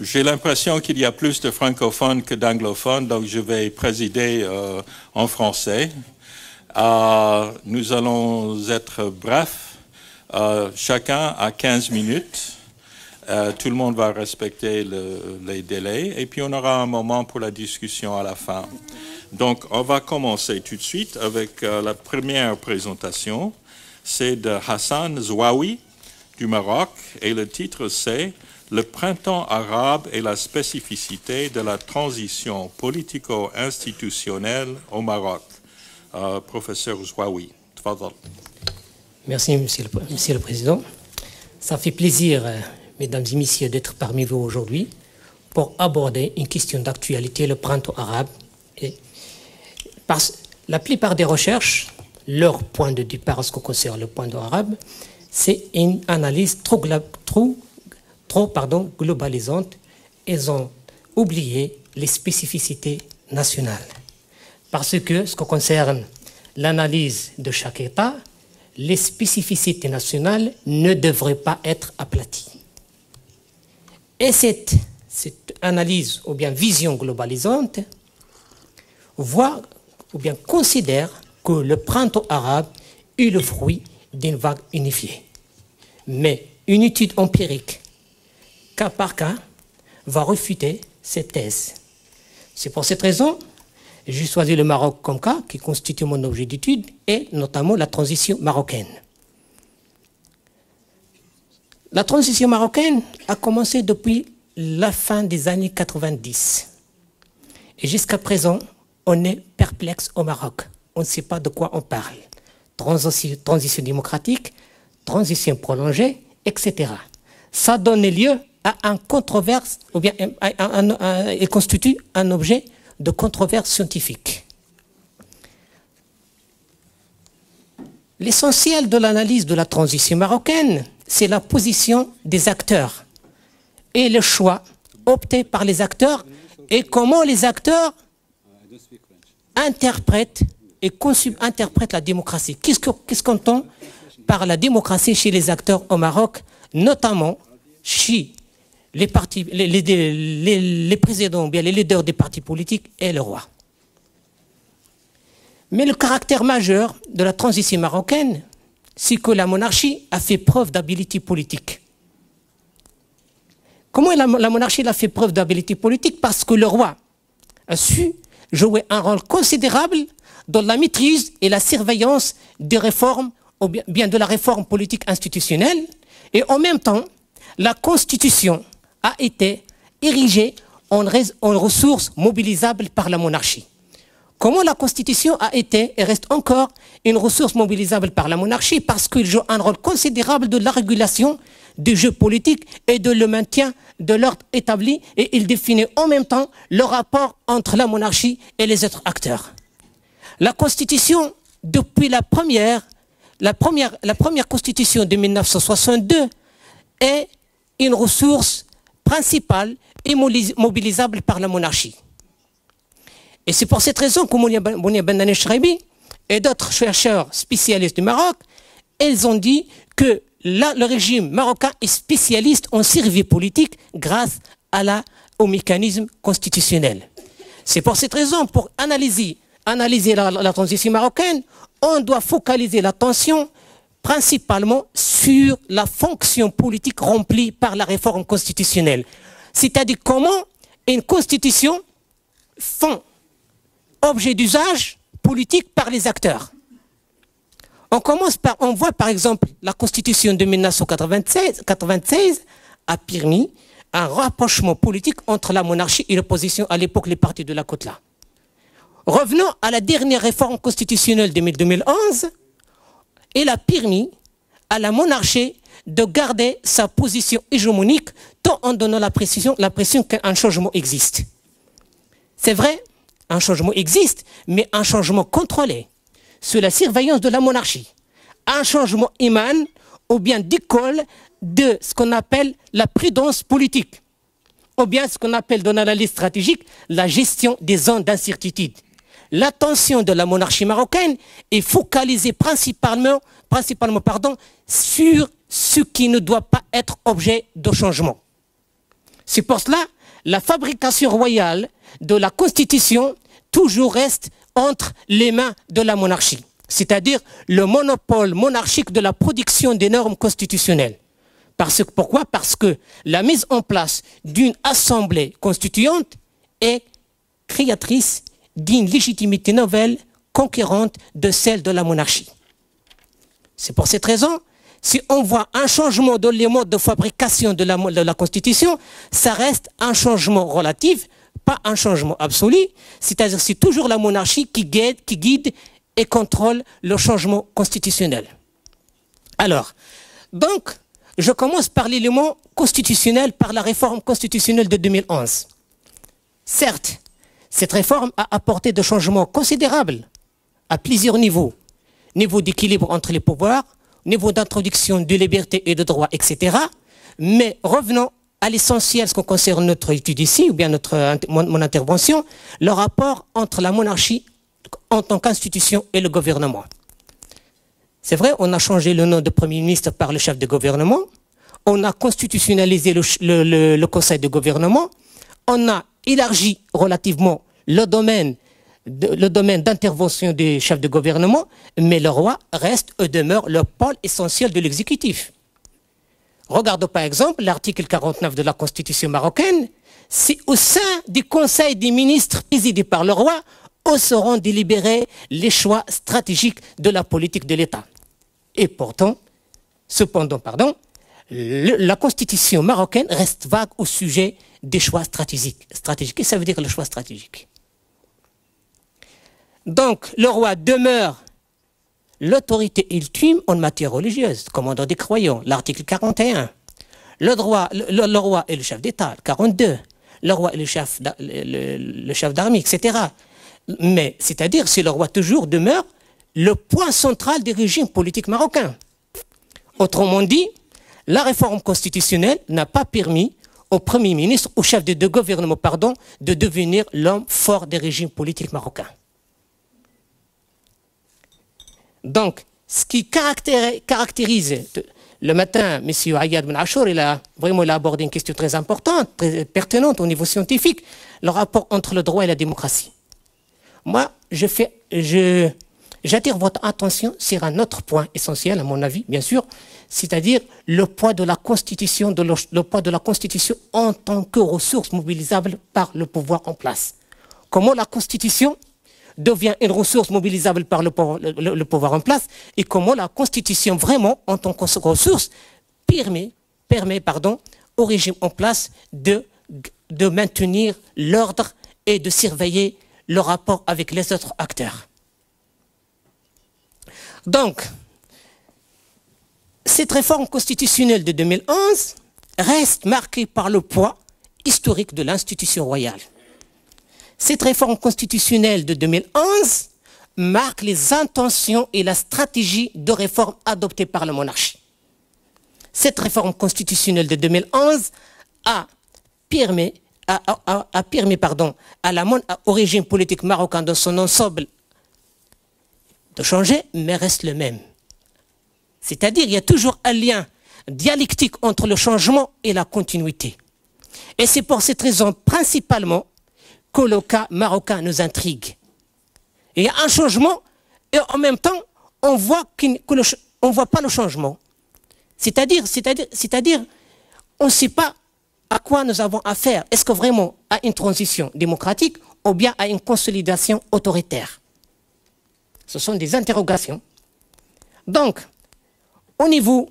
J'ai l'impression qu'il y a plus de francophones que d'anglophones, donc je vais présider en français. Nous allons être brefs. Chacun a 15 minutes. Tout le monde va respecter les délais. Et puis on aura un moment pour la discussion à la fin. Donc on va commencer tout de suite avec la première présentation. C'est de Hassan Zouaoui du Maroc. Et le titre c'est « Le printemps arabe et la spécificité de la transition politico-institutionnelle au Maroc ». Professeur Zouaoui, tfadal. Merci, Monsieur le Président. Ça fait plaisir, Mesdames et Messieurs, d'être parmi vous aujourd'hui pour aborder une question d'actualité, le printemps arabe. La plupart des recherches, leur point de départ en ce qui concerne le printemps arabe, c'est une analyse trop globalisante. Ils ont oublié les spécificités nationales. Parce que, ce qui concerne l'analyse de chaque État, les spécificités nationales ne devraient pas être aplaties. Et cette analyse, ou bien vision globalisante, voit, ou bien considère que le printemps arabe est le fruit d'une vague unifiée. Mais une étude empirique, cas par cas, va refuter cette thèse. C'est pour cette raison que j'ai choisi le Maroc comme cas, qui constitue mon objet d'étude, et notamment la transition marocaine. La transition marocaine a commencé depuis la fin des années 90. Et jusqu'à présent, on est perplexe au Maroc. On ne sait pas de quoi on parle. Transition démocratique, transition prolongée, etc. Ça donne lieu à un controverse, ou bien il constitue un objet de controverse scientifique. L'essentiel de l'analyse de la transition marocaine, c'est la position des acteurs et le choix opté par les acteurs et comment les acteurs interprètent la démocratie. Qu'est-ce qu'on entend par la démocratie chez les acteurs au Maroc, notamment chez les présidents, bien les leaders des partis politiques et le roi. Mais le caractère majeur de la transition marocaine, c'est que la monarchie a fait preuve d'habileté politique. Comment la monarchie a fait preuve d'habileté politique? Parce que le roi a su jouer un rôle considérable dans la maîtrise et la surveillance des réformes, ou bien de la réforme politique institutionnelle, et en même temps, la Constitution a été érigée en ressources mobilisables par la monarchie. Comment la Constitution a été et reste encore une ressource mobilisable par la monarchie? Parce qu'il joue un rôle considérable de la régulation du jeu politique et de le maintien de l'ordre établi, et il définit en même temps le rapport entre la monarchie et les autres acteurs. La Constitution, depuis la première Constitution de 1962, est une ressource principale et mobilisable par la monarchie. Et c'est pour cette raison que Mounia Ben Chreibi et d'autres chercheurs spécialistes du Maroc, ils ont dit que le régime marocain est spécialiste en survie politique grâce au mécanisme constitutionnel. C'est pour cette raison, pour analyser la transition marocaine, on doit focaliser l'attention principalement sur la fonction politique remplie par la réforme constitutionnelle. C'est-à-dire comment une constitution fait objet d'usage politique par les acteurs. On voit par exemple la constitution de 1996 a permis un rapprochement politique entre la monarchie et l'opposition, à l'époque les partis de la Côte-là. Revenons à la dernière réforme constitutionnelle de 2011. Elle a permis à la monarchie de garder sa position hégémonique tout en donnant l'impression qu'un changement existe. C'est vrai, un changement existe, mais un changement contrôlé, sous la surveillance de la monarchie. Un changement émane ou bien découle de ce qu'on appelle la prudence politique, ou bien ce qu'on appelle dans l'analyse stratégique la gestion des zones d'incertitude. L'attention de la monarchie marocaine est focalisée principalement sur ce qui ne doit pas être objet de changement. C'est pour cela la fabrication royale de la Constitution toujours reste entre les mains de la monarchie, c'est-à-dire le monopole monarchique de la production des normes constitutionnelles. Pourquoi? Parce que la mise en place d'une assemblée constituante est créatrice d'une légitimité nouvelle conquérante de celle de la monarchie. C'est pour cette raison, si on voit un changement dans les modes de fabrication de la Constitution, ça reste un changement relatif, pas un changement absolu, c'est-à-dire c'est toujours la monarchie qui guide et contrôle le changement constitutionnel. Alors, donc, je commence par l'élément constitutionnel, par la réforme constitutionnelle de 2011. Certes, cette réforme a apporté des changements considérables à plusieurs niveaux. Niveau d'équilibre entre les pouvoirs, niveau d'introduction de liberté et de droits, etc. Mais revenons à l'essentiel, ce qui concerne notre étude ici, ou bien mon intervention, le rapport entre la monarchie en tant qu'institution et le gouvernement. C'est vrai, on a changé le nom de Premier ministre par le chef de gouvernement, on a constitutionnalisé le conseil de gouvernement, on a élargi relativement le domaine d'intervention des chefs de gouvernement, mais le roi reste et demeure le pôle essentiel de l'exécutif. Regardons par exemple l'article 49 de la Constitution marocaine. C'est au sein du Conseil des ministres présidé par le roi où seront délibérés les choix stratégiques de la politique de l'État. Et cependant, la Constitution marocaine reste vague au sujet des choix stratégiques. Qu'est-ce que ça veut dire le choix stratégique? Donc, le roi demeure l'autorité ultime en matière religieuse, commandant des croyants, l'article 41. Le roi est le chef d'État, 42. Le roi est le chef d'armée, etc. Mais, c'est-à-dire, si le roi toujours demeure le point central du régime politique marocain. Autrement dit, la réforme constitutionnelle n'a pas permis au Premier ministre, au chef de gouvernement, de devenir l'homme fort des régimes politiques marocains. Donc, ce qui caractérise le matin, M. Ayad Ben Achour, il a abordé une question très importante, très pertinente au niveau scientifique, le rapport entre le droit et la démocratie. Moi, j'attire votre attention sur un autre point essentiel, à mon avis, bien sûr, c'est-à-dire le poids de la Constitution, en tant que ressource mobilisable par le pouvoir en place. Comment la Constitution devient une ressource mobilisable par le pouvoir en place et comment la Constitution vraiment en tant que ressource permet au régime en place de maintenir l'ordre et de surveiller le rapport avec les autres acteurs. Donc, cette réforme constitutionnelle de 2011 reste marquée par le poids historique de l'institution royale. Cette réforme constitutionnelle de 2011 marque les intentions et la stratégie de réforme adoptée par la monarchie. Cette réforme constitutionnelle de 2011 a permis au régime politique marocain dans son ensemble de changer, mais reste le même. C'est-à-dire qu'il y a toujours un lien dialectique entre le changement et la continuité. Et c'est pour cette raison principalement que le cas marocain nous intrigue. Il y a un changement et en même temps, on voit pas le changement. C'est-à-dire, on ne sait pas à quoi nous avons affaire. Est-ce que vraiment à une transition démocratique ou bien à une consolidation autoritaire? Ce sont des interrogations. Donc, au niveau,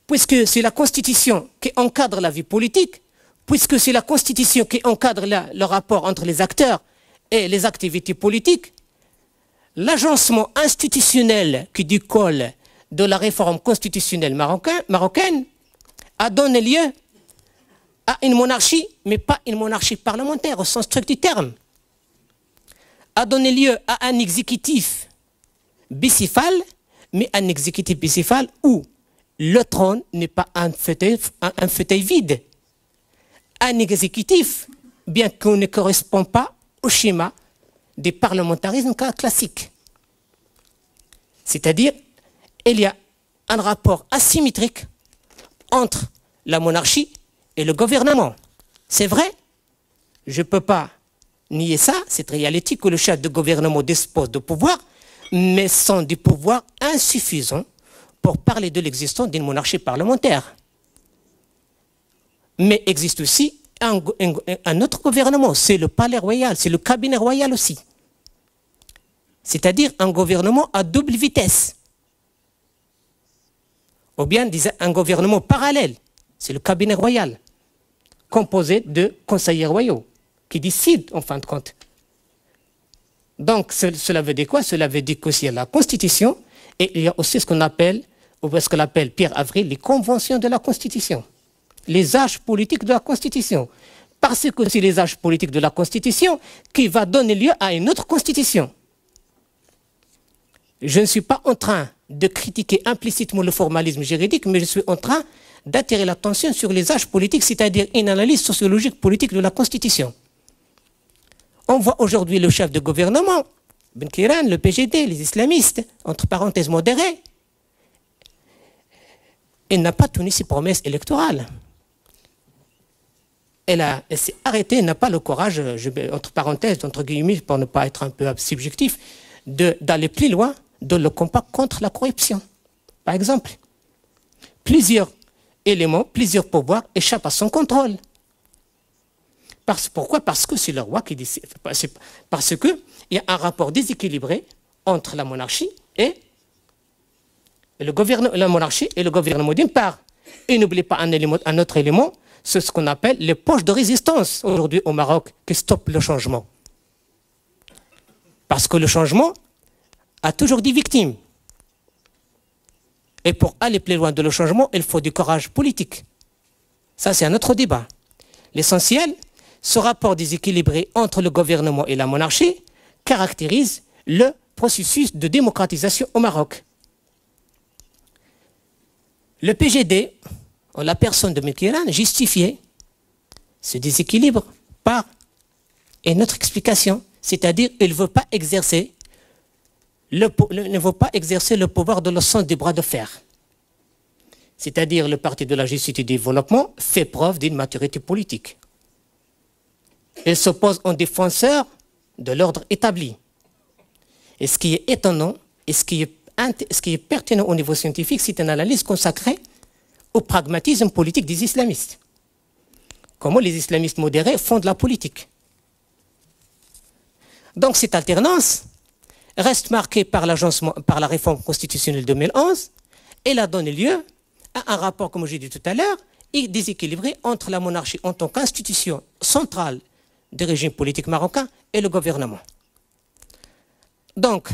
puisque c'est la Constitution qui encadre la vie politique, puisque c'est la Constitution qui encadre le rapport entre les acteurs et les activités politiques, l'agencement institutionnel qui découle de la réforme constitutionnelle marocaine a donné lieu à une monarchie, mais pas une monarchie parlementaire au sens strict du terme, a donné lieu à un exécutif bicéphale, mais un exécutif bicéphale où le trône n'est pas un fauteuil vide. Un exécutif, bien qu'on ne correspond pas au schéma des parlementarismes classiques. C'est-à-dire, il y a un rapport asymétrique entre la monarchie et le gouvernement. C'est vrai, je ne peux pas nier ça, cette réalité que le chef de gouvernement dispose de pouvoir, mais sont des pouvoirs insuffisants pour parler de l'existence d'une monarchie parlementaire. Mais existe aussi un autre gouvernement, c'est le palais royal, c'est le cabinet royal aussi. C'est-à-dire un gouvernement à double vitesse. Ou bien un gouvernement parallèle, c'est le cabinet royal, composé de conseillers royaux, qui décident en fin de compte. Donc cela veut dire quoi? Cela veut dire qu'aussi il y a la Constitution, et il y a aussi ce qu'on appelle, ou ce qu'on appelle Pierre Avril, les conventions de la Constitution. Les âges politiques de la Constitution. Parce que c'est les âges politiques de la Constitution qui va donner lieu à une autre Constitution. Je ne suis pas en train de critiquer implicitement le formalisme juridique, mais je suis en train d'attirer l'attention sur les âges politiques, c'est-à-dire une analyse sociologique politique de la Constitution. On voit aujourd'hui le chef de gouvernement, Ben Kiran, le PGD, les islamistes, entre parenthèses modérés. Il n'a pas tenu ses promesses électorales. Elle s'est arrêtée, elle n'a pas le courage, entre parenthèses, entre guillemets, pour ne pas être un peu subjectif, d'aller plus loin dans le combat contre la corruption. Par exemple, plusieurs éléments, plusieurs pouvoirs échappent à son contrôle. Pourquoi? Parce que c'est le roi qui décide. Parce qu'il y a un rapport déséquilibré entre la monarchie et la monarchie et le gouvernement d'une part. Et n'oubliez pas un autre élément, c'est ce qu'on appelle les poches de résistance aujourd'hui au Maroc qui stoppent le changement. Parce que le changement a toujours des victimes. Et pour aller plus loin de le changement, il faut du courage politique. Ça, c'est un autre débat. L'essentiel, ce rapport déséquilibré entre le gouvernement et la monarchie caractérise le processus de démocratisation au Maroc. Le PGD, en la personne de Ben Kiran, justifiait ce déséquilibre par une autre explication, c'est-à-dire qu'il ne veut pas exercer le pouvoir dans le sens du bras de fer. C'est-à-dire le Parti de la Justice et du Développement fait preuve d'une maturité politique. Il s'oppose en défenseur de l'ordre établi. Et ce qui est étonnant, et ce qui est pertinent au niveau scientifique, c'est une analyse consacrée au pragmatisme politique des islamistes. Comment les islamistes modérés font de la politique. Donc cette alternance reste marquée par la réforme constitutionnelle 2011. Elle a donné lieu à un rapport, comme j'ai dit tout à l'heure, déséquilibré entre la monarchie en tant qu'institution centrale du régime politique marocain et le gouvernement. Donc,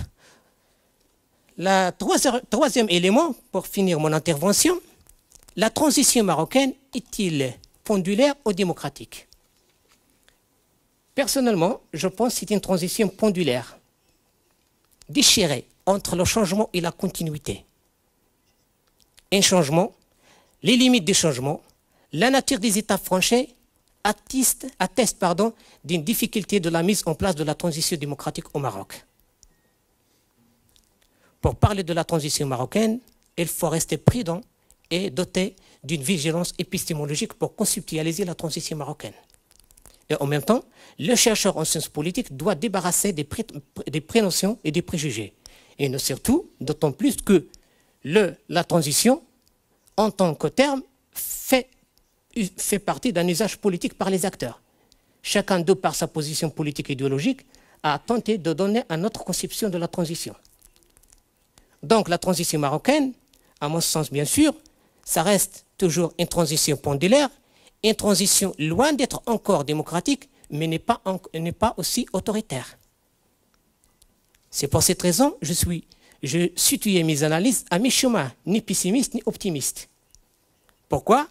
le troisième élément, pour finir mon intervention, la transition marocaine est-il pendulaire ou démocratique? Personnellement, je pense que c'est une transition pendulaire, déchirée entre le changement et la continuité. Un changement, les limites du changement, la nature des étapes franchies attestent d'une difficulté de la mise en place de la transition démocratique au Maroc. Pour parler de la transition marocaine, il faut rester prudent et doté d'une vigilance épistémologique pour conceptualiser la transition marocaine. Et en même temps, le chercheur en sciences politiques doit débarrasser des prénotions et des préjugés. Et surtout, d'autant plus que la transition, en tant que terme, fait partie d'un usage politique par les acteurs. Chacun d'eux, par sa position politique et idéologique, a tenté de donner une autre conception de la transition. Donc la transition marocaine, à mon sens bien sûr, ça reste toujours une transition pendulaire, une transition loin d'être encore démocratique, mais n'est pas aussi autoritaire. C'est pour cette raison que je situais mes analyses à mi-chemin, ni pessimiste ni optimiste. Pourquoi?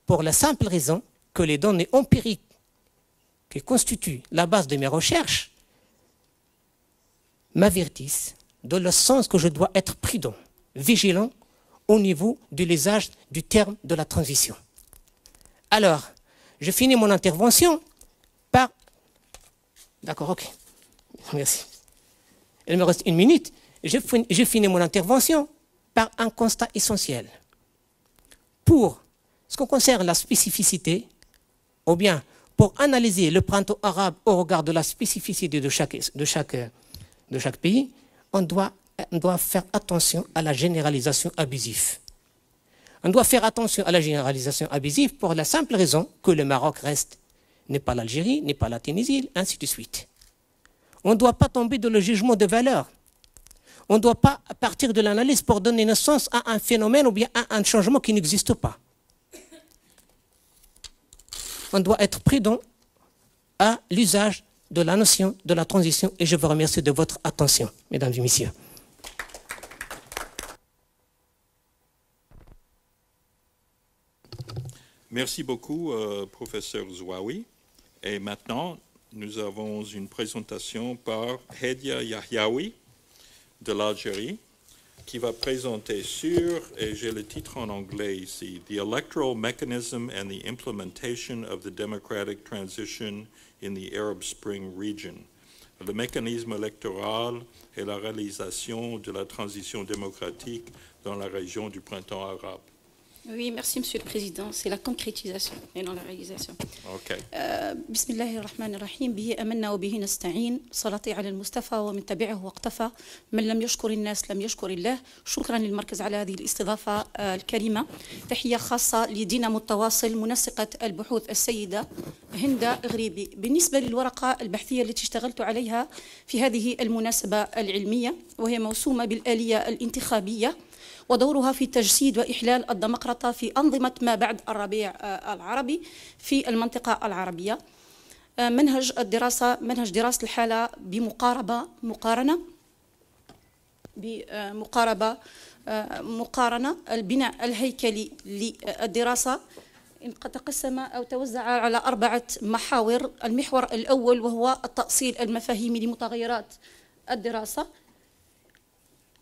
Pour la simple raison que les données empiriques qui constituent la base de mes recherches m'avertissent dans le sens que je dois être prudent, vigilant au niveau de l'usage du terme de la transition. Alors, je finis mon intervention par... D'accord, ok. Merci. Il me reste 1 minute. Je finis mon intervention par un constat essentiel. Pour ce qui concerne la spécificité ou bien pour analyser le printemps arabe au regard de la spécificité de chaque pays, on doit faire attention à la généralisation abusive. On doit faire attention à la généralisation abusive pour la simple raison que le Maroc n'est pas l'Algérie, n'est pas la Tunisie, ainsi de suite. On ne doit pas tomber dans le jugement de valeur. On ne doit pas partir de l'analyse pour donner naissance à un phénomène ou bien à un changement qui n'existe pas. On doit être prudent à l'usage de la notion de la transition et je vous remercie de votre attention, mesdames et messieurs. Merci beaucoup, professeur Zouaoui. Et maintenant, nous avons une présentation par Hedia Yahyaoui de l'Algérie, qui va présenter sur, et j'ai le titre en anglais ici, The Electoral Mechanism and the Implementation of the Democratic Transition in the Arab Spring Region. Le mécanisme électoral et la réalisation de la transition démocratique dans la région du printemps arabe. Oui, merci Monsieur le Président. C'est la concrétisation et non la réalisation. Okay. بسم الله الرحمن الرحيم به أمنا وبه نستعين صلاتي على المصطفى ومن تبعه واقتفى من لم يشكر الناس لم يشكر الله. شكرا للمركز على هذه الاستضافة الكريمة. تحية خاصة لدينامو التواصل منسقة البحوث السيدة هند غريبي. بالنسبة للورقة البحثية التي اشتغلت عليها في هذه المناسبة العلمية وهي موسومة بالآلية الانتخابية ودورها في تجسيد وإحلال الديمقراطية في أنظمة ما بعد الربيع العربي في المنطقة العربية. منهج دراسة الحالة مقارنة البناء الهيكلي للدراسة قد تقسم أو توزع على 4 محاور. المحور الأول وهو التأصيل المفاهيمي لمتغيرات الدراسة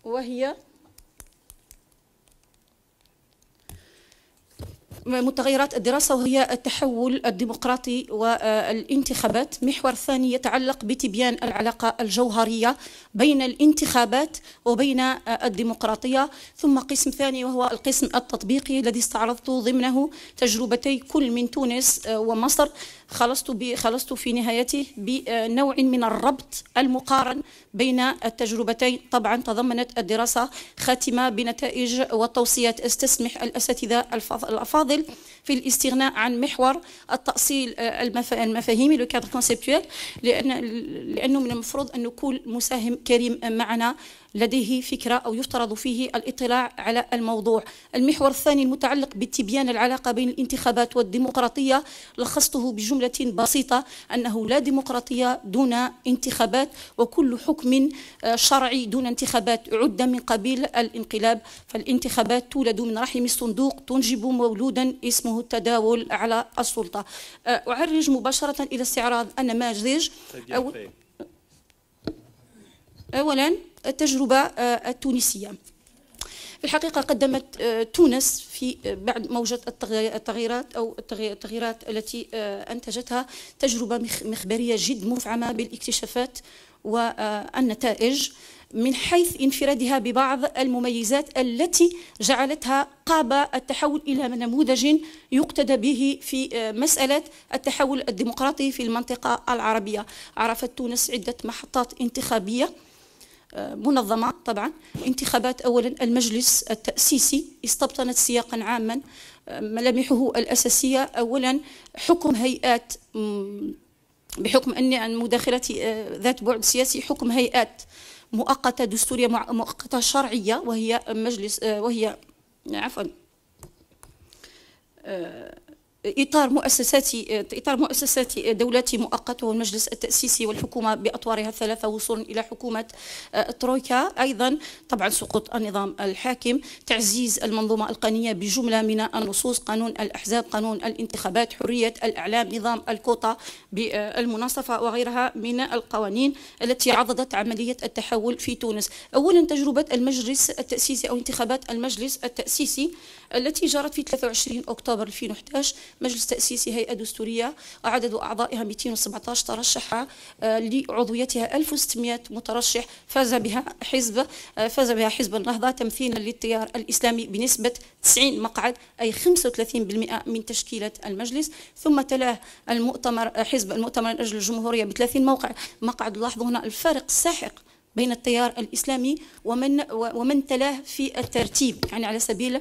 وهي متغيرات الدراسة وهي التحول الديمقراطي والانتخابات. محور ثاني يتعلق بتبيان العلاقة الجوهرية بين الانتخابات وبين الديمقراطية. ثم قسم ثاني وهو القسم التطبيقي الذي استعرضت ضمنه تجربتي كل من تونس ومصر. خلصت في نهايته بنوع من الربط المقارن بين التجربتين. طبعا تضمنت الدراسة خاتمة بنتائج وتوصيات استسمح الأساتذة الأفاضل في الاستغناء عن محور التأصيل المفاهيمي لو كادر كونسيبتويل لأنه من المفروض أن كل مساهم كريم معنا لديه فكرة أو يفترض فيه الاطلاع على الموضوع. المحور الثاني المتعلق بتبيان العلاقة بين الانتخابات والديمقراطية لخصته بجملة بسيطة أنه لا ديمقراطية دون انتخابات وكل حكم شرعي دون انتخابات عد من قبيل الانقلاب. فالانتخابات تولد من رحم الصندوق تنجب مولودا اسمه التداول على السلطة. أعرج مباشرة إلى استعراض النماذج. أولا التجربة التونسية. في الحقيقة قدمت تونس في بعد موجة التغييرات التي أنتجتها تجربة مخبرية جد مفعمة بالاكتشافات والنتائج من حيث انفرادها ببعض المميزات التي جعلتها قاب التحول إلى نموذج يقتدى به في مسألة التحول الديمقراطي في المنطقة العربية. عرفت تونس عدة محطات انتخابية منظمة. طبعا انتخابات أولا المجلس التأسيسي استبطنت سياقا عاما ملامحه الأساسية أولا حكم هيئات بحكم أن مداخلة ذات بعد سياسي حكم هيئات مؤقتة دستورية مؤقتة شرعية وهي إطار مؤسسات دولتي مؤقت وهو المجلس التأسيسي والحكومة بأطوارها الثلاثة وصولا إلى حكومة ترويكا. أيضا طبعا سقوط النظام الحاكم، تعزيز المنظومة القانونية بجملة من النصوص، قانون الأحزاب، قانون الانتخابات، حرية الإعلام، نظام الكوطة بالمناصفة وغيرها من القوانين التي عضدت عملية التحول في تونس. أولا تجربة المجلس التأسيسي أو انتخابات المجلس التأسيسي التي جرت في 23 أكتوبر 2011. مجلس تأسيسي هيئة دستورية عدد أعضائها 217 ترشح لعضويتها 1600 مترشح، فاز بها حزب النهضة تمثيلا للتيار الإسلامي بنسبة 90 مقعد أي 35% من تشكيلة المجلس. ثم تلاه حزب المؤتمر من أجل الجمهورية ب30 مقعد. لاحظوا هنا الفارق الساحق بين التيار الإسلامي ومن تلاه في الترتيب، يعني على سبيل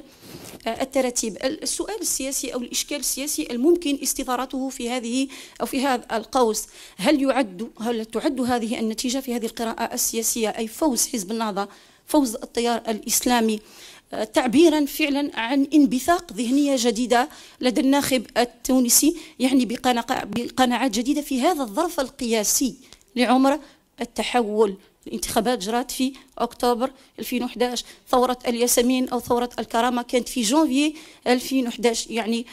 الترتيب. السؤال السياسي أو الإشكال السياسي الممكن استثارته في هذا القوس، هل تعد هذه النتيجة في هذه القراءة السياسية أي فوز حزب النهضة، فوز التيار الإسلامي، تعبيرا فعلا عن انبثاق ذهنية جديدة لدى الناخب التونسي، يعني بقناعات جديدة في هذا الظرف القياسي لعمر التحول. الانتخابات جرت في أكتوبر 2011، ثورة الياسمين أو ثورة الكرامة كانت في جانفي 2011، يعني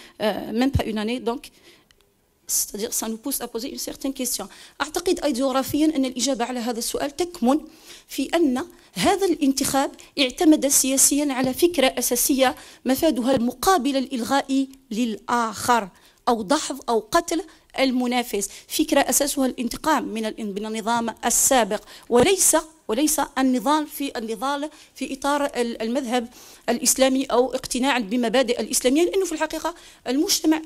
même pas une année. Donc c'est-à-dire ça nous pousse à poser une certaine question. أعتقد أيديوغرافيا أن الإجابة على هذا السؤال تكمن في أن هذا الانتخاب اعتمد سياسيا على فكرة أساسية مفادها المقابل الإلغائي للآخر أو دحض أو قتل المنافس، فكرة أساسها الانتقام من النظام السابق وليس النضال في إطار المذهب الإسلامي أو اقتناع بمبادئ الإسلامية، لأنه في الحقيقة المجتمع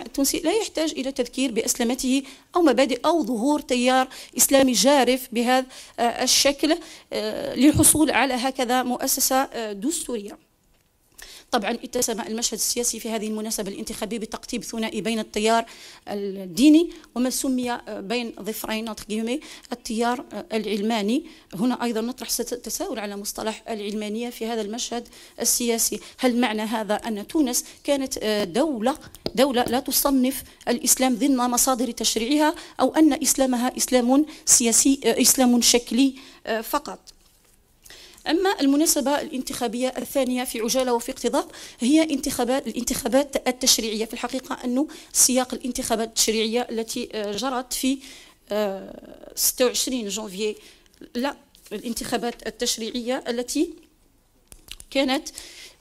التونسي لا يحتاج إلى تذكير بأسلمته أو مبادئ أو ظهور تيار إسلامي جارف بهذا الشكل للحصول على هكذا مؤسسة دستورية. طبعا اتسم المشهد السياسي في هذه المناسبة الانتخابية بتقطيب ثنائي بين التيار الديني وما سمي بين ظفرين التيار العلماني. هنا أيضا نطرح تساؤل على مصطلح العلمانية في هذا المشهد السياسي. هل معنى هذا أن تونس كانت دولة لا تصنف الإسلام ضمن مصادر تشريعها، أو أن إسلامها إسلام سياسي، إسلام شكلي فقط؟ أما المناسبة الانتخابية الثانية في عجالة وفي اقتضاب هي الانتخابات التشريعية. في الحقيقة أنه سياق الانتخابات التشريعية التي جرت في 26 جانفي، لا، الانتخابات التشريعية التي كانت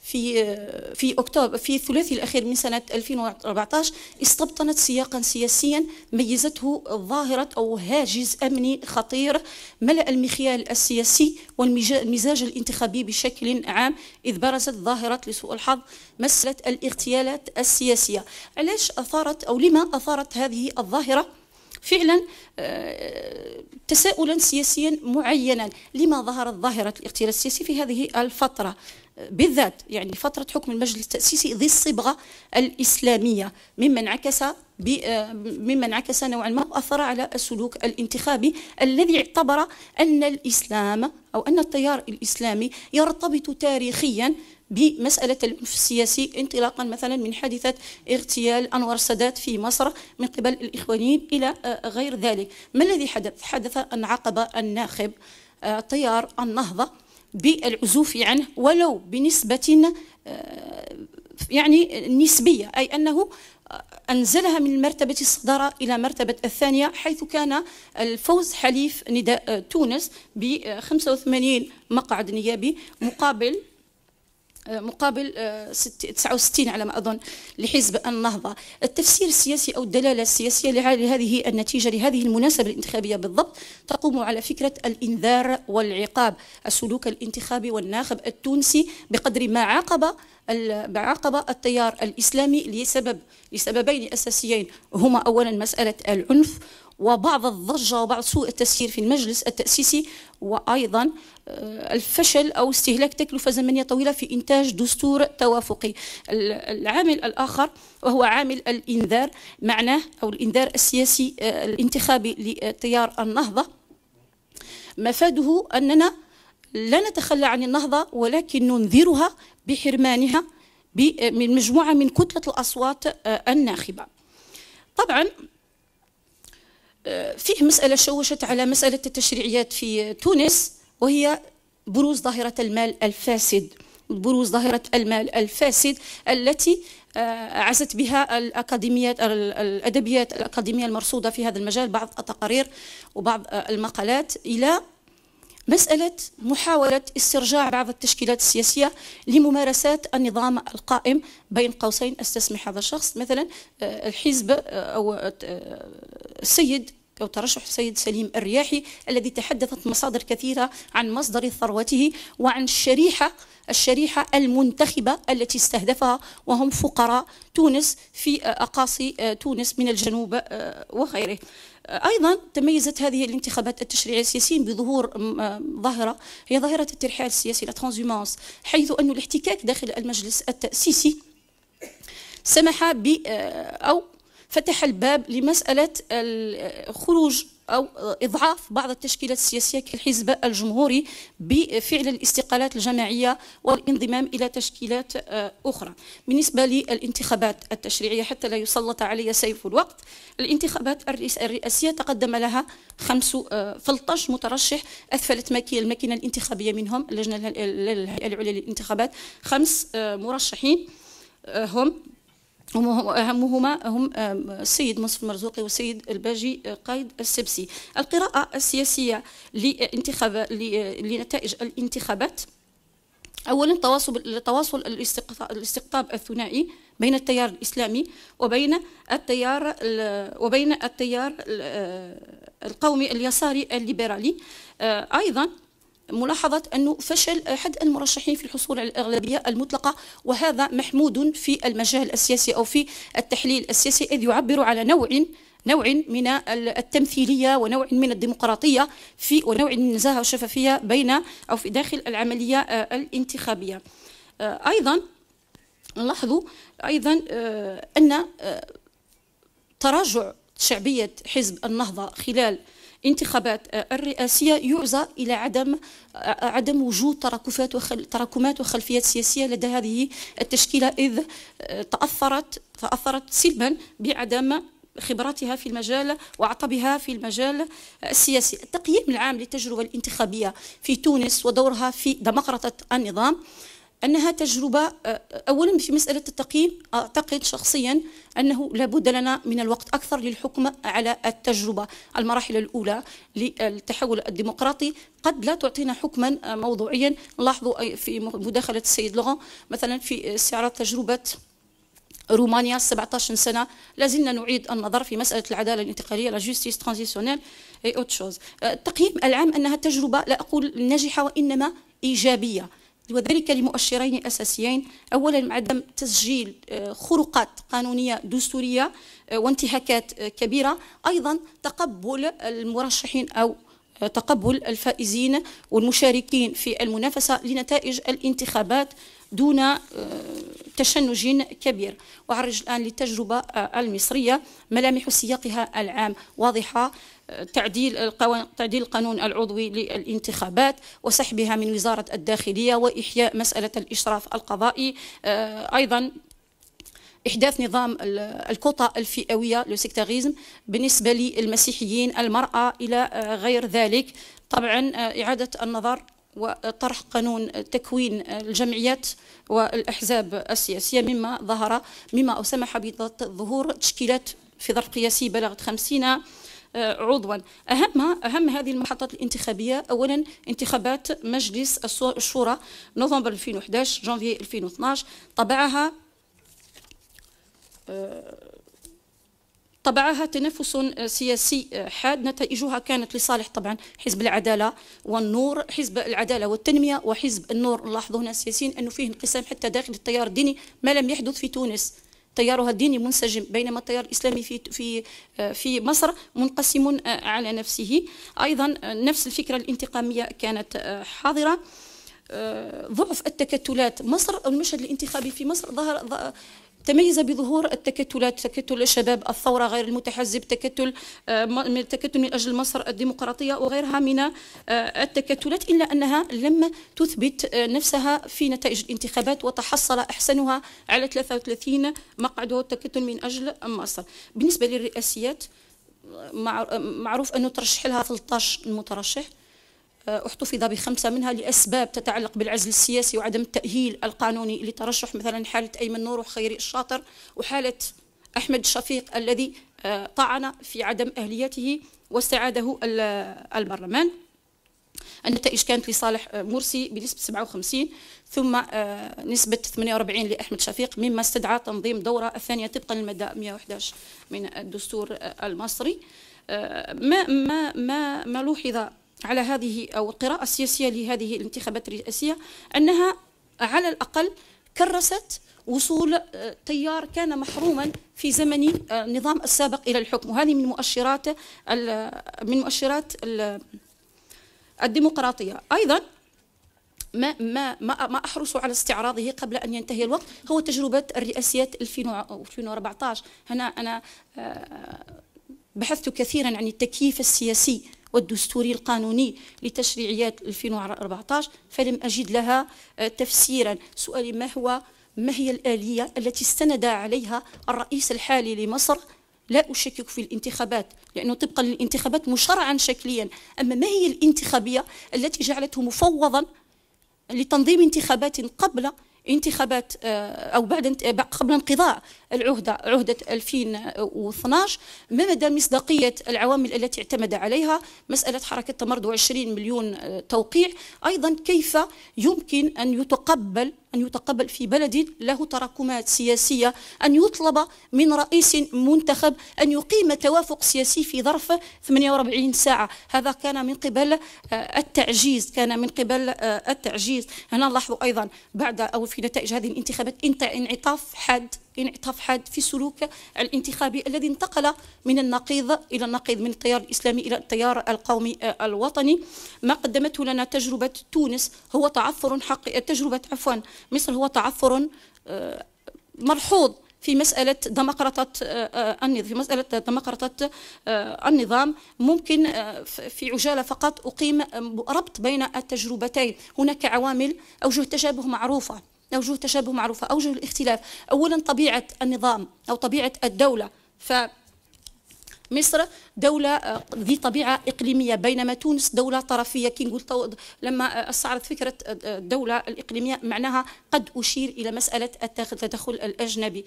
في أكتوبر في الثلاثي الأخير من سنة 2014 استبطنت سياقا سياسيا ميزته ظاهرة أو هاجس أمني خطير ملأ المخيال السياسي والمزاج الانتخابي بشكل عام، إذ برزت ظاهرة لسوء الحظ مسألة الاغتيالات السياسية. علاش أثارت أو لما أثارت هذه الظاهرة فعلا تساؤلا سياسيا معينا؟ لما ظهرت ظاهرة الاغتيال السياسي في هذه الفترة بالذات، يعني فترة حكم المجلس التأسيسي ذي الصبغة الإسلامية، مما انعكس نوعا ما وأثر على السلوك الانتخابي الذي اعتبر أن الإسلام أو أن التيار الإسلامي يرتبط تاريخيا بمسألة العنف السياسي، انطلاقا مثلا من حادثة اغتيال أنور السادات في مصر من قبل الإخوانيين إلى غير ذلك. ما الذي حدث أن عاقب الناخب تيار النهضة بالعزوف عنه ولو بنسبة يعني نسبية، أي أنه أنزلها من مرتبة الصدارة إلى مرتبة الثانية، حيث كان الفوز حليف نداء تونس ب 85 مقعد نيابي مقابل 69 على ما أظن لحزب النهضة. التفسير السياسي أو الدلالة السياسية لهذه النتيجة لهذه المناسبة الانتخابية بالضبط تقوم على فكرة الإنذار والعقاب، السلوك الانتخابي والناخب التونسي بقدر ما عاقب التيار الإسلامي لسببين أساسيين، هما أولا مسألة العنف وبعض الضجة وبعض سوء التسيير في المجلس التأسيسي، وأيضا الفشل أو استهلاك تكلفة زمنية طويلة في إنتاج دستور توافقي. العامل الآخر وهو عامل الإنذار، معناه أو الإنذار السياسي الانتخابي لتيار النهضة مفاده أننا لا نتخلى عن النهضة ولكن ننذرها بحرمانها من مجموعة من كتلة الأصوات الناخبة. طبعا فيه مسألة شوشت على مسألة التشريعيات في تونس، وهي بروز ظاهرة المال الفاسد التي عزت بها الأدبيات الأكاديمية المرصودة في هذا المجال بعض التقارير وبعض المقالات إلى مسألة محاولة استرجاع بعض التشكيلات السياسية لممارسات النظام القائم، بين قوسين استسمح هذا الشخص، مثلا الحزب أو السيد أو ترشح السيد سليم الرياحي الذي تحدثت مصادر كثيرة عن مصدر ثروته وعن الشريحة المنتخبة التي استهدفها، وهم فقراء تونس في أقاصي تونس من الجنوب وغيره. أيضا تميزت هذه الانتخابات التشريعية السياسية بظهور ظاهرة هي ظاهرة الترحال السياسي، لا ترانزومانس، حيث أن الاحتكاك داخل المجلس التأسيسي سمح أو فتح الباب لمسألة الخروج أو إضعاف بعض التشكيلات السياسية كالحزب الجمهوري بفعل الاستقالات الجماعية والانضمام إلى تشكيلات أخرى. بالنسبة للانتخابات التشريعية حتى لا يسلط علي سيف الوقت، الانتخابات الرئاسية تقدم لها 13 مترشح أثفلت الماكينة الانتخابية منهم اللجنة الهيئة العليا للانتخابات 5 مرشحين، أهمهما هم السيد منصف المرزوقي والسيد الباجي قايد السبسي. القراءة السياسية لنتائج الانتخابات: أولا تواصل الاستقطاب الثنائي بين التيار الإسلامي وبين التيار القومي اليساري الليبرالي. أيضا ملاحظة أنه فشل أحد المرشحين في الحصول على الأغلبية المطلقة، وهذا محمود في المجال السياسي أو في التحليل السياسي، إذ يعبر على نوع من التمثيلية ونوع من الديمقراطية ونوع من النزاهة والشفافية بين أو في داخل العملية الانتخابية. أيضا نلاحظ أيضا أن تراجع شعبية حزب النهضة خلال انتخابات الرئاسية يعزى إلى عدم وجود تراكمات وخلفيات سياسية لدى هذه التشكيلة، إذ تأثرت سلبا بعدم خبراتها في المجال وعطبها في المجال السياسي. التقييم العام للتجربة الانتخابية في تونس ودورها في ديمقراطية النظام أنها تجربة، أولا في مسألة التقييم أعتقد شخصيا أنه لابد لنا من الوقت أكثر للحكم على التجربة. المراحل الأولى للتحول الديمقراطي قد لا تعطينا حكما موضوعيا. نلاحظوا في مداخلة السيد لغون مثلا في استعراض تجربة رومانيا 17 سنة، لازلنا نعيد النظر في مسألة العدالة الانتقالية، لا جوستيس ترانزيسيونيل اي اوت شوز. التقييم العام أنها تجربة لا أقول ناجحة وإنما إيجابية، وذلك لمؤشرين أساسيين: أولا عدم تسجيل خروقات قانونية دستورية وانتهاكات كبيرة، أيضا تقبل المرشحين أو تقبل الفائزين والمشاركين في المنافسة لنتائج الانتخابات دون تشنج كبير. وعرج الآن للتجربة المصرية: ملامح سياقها العام واضحة، تعديل القانون العضوي للانتخابات وسحبها من وزارة الداخلية وإحياء مسألة الإشراف القضائي، أيضا إحداث نظام الكوطة الفئوية للسكتاريزم بالنسبة للمسيحيين، المرأة إلى غير ذلك. طبعا إعادة النظر وطرح قانون تكوين الجمعيات والأحزاب السياسية مما سمح بظهور تشكيلات في ظرف قياسي بلغت 50 عضوا. أهم هذه المحطات الانتخابية: أولا انتخابات مجلس الشورى نوفمبر 2011 جانفي 2012، طبعها تنافس سياسي حاد، نتائجها كانت لصالح طبعا حزب العدالة والنور، حزب العدالة والتنمية وحزب النور. نلاحظ هنا السياسيين أنه فيه انقسام حتى داخل التيار الديني، ما لم يحدث في تونس. تيارها الديني منسجم، بينما التيار الإسلامي في مصر منقسم على نفسه. أيضا نفس الفكرة الانتقامية كانت حاضرة. ضعف التكتلات مصر أو المشهد الانتخابي في مصر تميز بظهور التكتلات، تكتل شباب الثورة غير المتحزب، تكتل من أجل مصر الديمقراطية وغيرها من التكتلات، إلا أنها لم تثبت نفسها في نتائج الانتخابات، وتحصل أحسنها على 33 مقعد تكتل من أجل مصر. بالنسبة للرئاسيات معروف أنه ترشح لها 13 مترشح، احتفظ ب5 منها لأسباب تتعلق بالعزل السياسي وعدم التأهيل القانوني لترشح، مثلا حالة أيمن نور وخيري الشاطر وحالة أحمد الشفيق الذي طعن في عدم أهليته واستعاده البرلمان. النتائج كانت لصالح مرسي بنسبة 57 ثم نسبة 48 لأحمد شفيق، مما استدعى تنظيم دورة الثانية طبقا للمادة 111 من الدستور المصري. ما لوحظ على هذه أو القراءة السياسية لهذه الانتخابات الرئاسية أنها على الأقل كرست وصول تيار كان محروما في زمن النظام السابق إلى الحكم، وهذه من مؤشرات الديمقراطية. أيضا ما أحرص على استعراضه قبل أن ينتهي الوقت هو تجربة الرئاسيات 2014. هنا أنا بحثت كثيرا عن التكييف السياسي والدستوري القانوني لتشريعيات 2014 فلم أجد لها تفسيرا. سؤالي ما هي الآلية التي استند عليها الرئيس الحالي لمصر؟ لا أشكك في الانتخابات لأنه طبقا للانتخابات مشرعا شكليا، أما ما هي الانتخابية التي جعلته مفوضا لتنظيم انتخابات قبل انتخابات أو قبل انقضاء عهدة 2012؟ ما مدى مصداقية العوامل التي اعتمد عليها؟ مسألة حركة تمرد 20 مليون توقيع. أيضا كيف يمكن أن يتقبل في بلد له تراكمات سياسية أن يطلب من رئيس منتخب أن يقيم توافق سياسي في ظرف 48 ساعة؟ هذا كان من قبل التعجيز. هنا نلاحظ أيضا بعد أو في نتائج هذه الانتخابات انعطاف حاد في السلوك الانتخابي الذي انتقل من النقيض إلى النقيض، من التيار الإسلامي إلى التيار القومي الوطني. ما قدمته لنا تجربة تونس هو تعثر تجربة مصر هو تعثر ملحوظ في مسألة ديمقراطية النظام. ممكن في عجالة فقط أقيم ربط بين التجربتين. هناك عوامل أوجه تشابه معروفة، أوجه الاختلاف. أولا طبيعة النظام أو طبيعة الدولة، مصر دولة ذي طبيعة إقليمية بينما تونس دولة طرفية. كي نقول لما استعرض فكرة الدولة الإقليمية معناها قد أشير إلى مسألة التدخل الأجنبي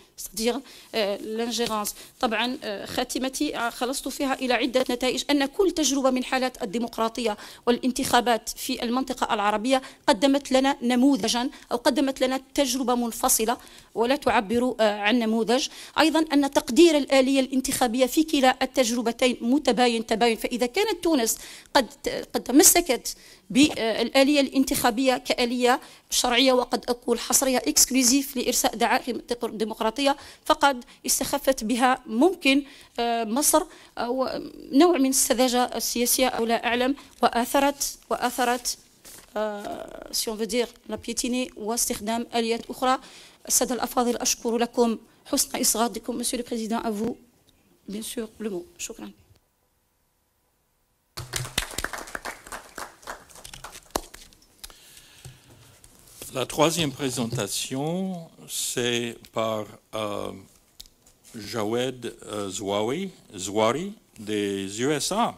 الانجيرانس. طبعا خاتمتي خلصت فيها إلى عدة نتائج أن كل تجربة من حالات الديمقراطية والانتخابات في المنطقة العربية قدمت لنا نموذجا أو قدمت لنا تجربة منفصلة ولا تعبر عن نموذج. أيضا أن تقدير الآلية الانتخابية في كلا التجربتين متباين. فإذا كانت تونس قد تمسكت بالآلية الانتخابية كآلية شرعية وقد أقول حصرية إكسكلوزيف لإرساء دعائم الديمقراطية، فقد استخفت بها ممكن مصر أو نوع من السذاجة السياسية أو لا أعلم، وآثرت si on veut dire la piétiner واستخدام آليات أخرى. السادة الأفاضل أشكر لكم حسن إصغائكم. Monsieur le Président, à vous bien sûr le mot. شكرا. La troisième présentation, c'est par Jawed Zouari des USA.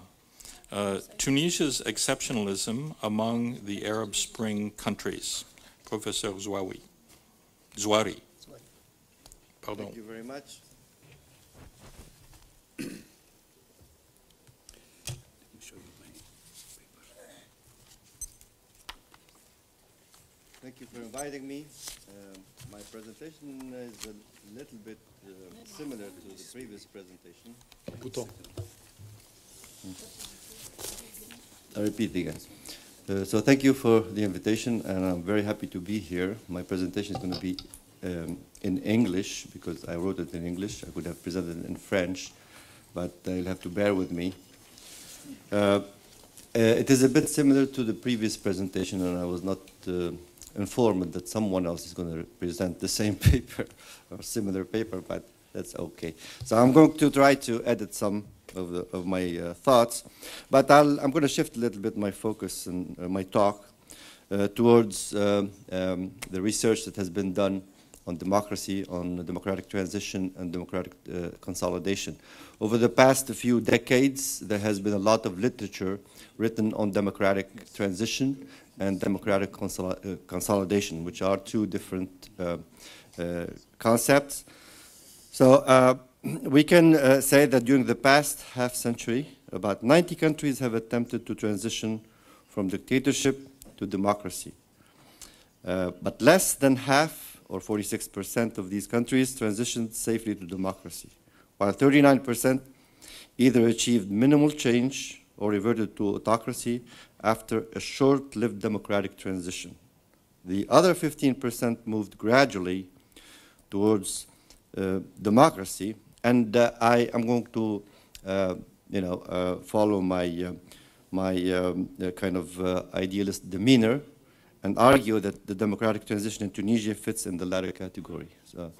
Tunisia's exceptionalism among the Arab Spring countries. Professor Zouari. Pardon. Thank you very much. Thank you for inviting me. My presentation is a little bit similar to the previous presentation. I repeat again. So thank you for the invitation, and I'm very happy to be here. My presentation is going to be in English because I wrote it in English. I could have presented it in French, but you'll have to bear with me. It is a bit similar to the previous presentation, and I was not informed that someone else is going to present the same paper or similar paper, but that's okay. So I'm going to try to edit some of my thoughts, but I'm going to shift a little bit my focus and my talk towards the research that has been done on democracy, on democratic transition and democratic consolidation. Over the past few decades, there has been a lot of literature written on democratic transition and democratic consolidation, which are two different concepts. So we can say that during the past half century, about 90 countries have attempted to transition from dictatorship to democracy. But less than half, or 46% of these countries, transitioned safely to democracy, while 39% either achieved minimal change or reverted to autocracy after a short-lived democratic transition. The other 15% moved gradually towards democracy, and I am going to, follow my kind of idealist demeanor and argue that the democratic transition in Tunisia fits in the latter category. So,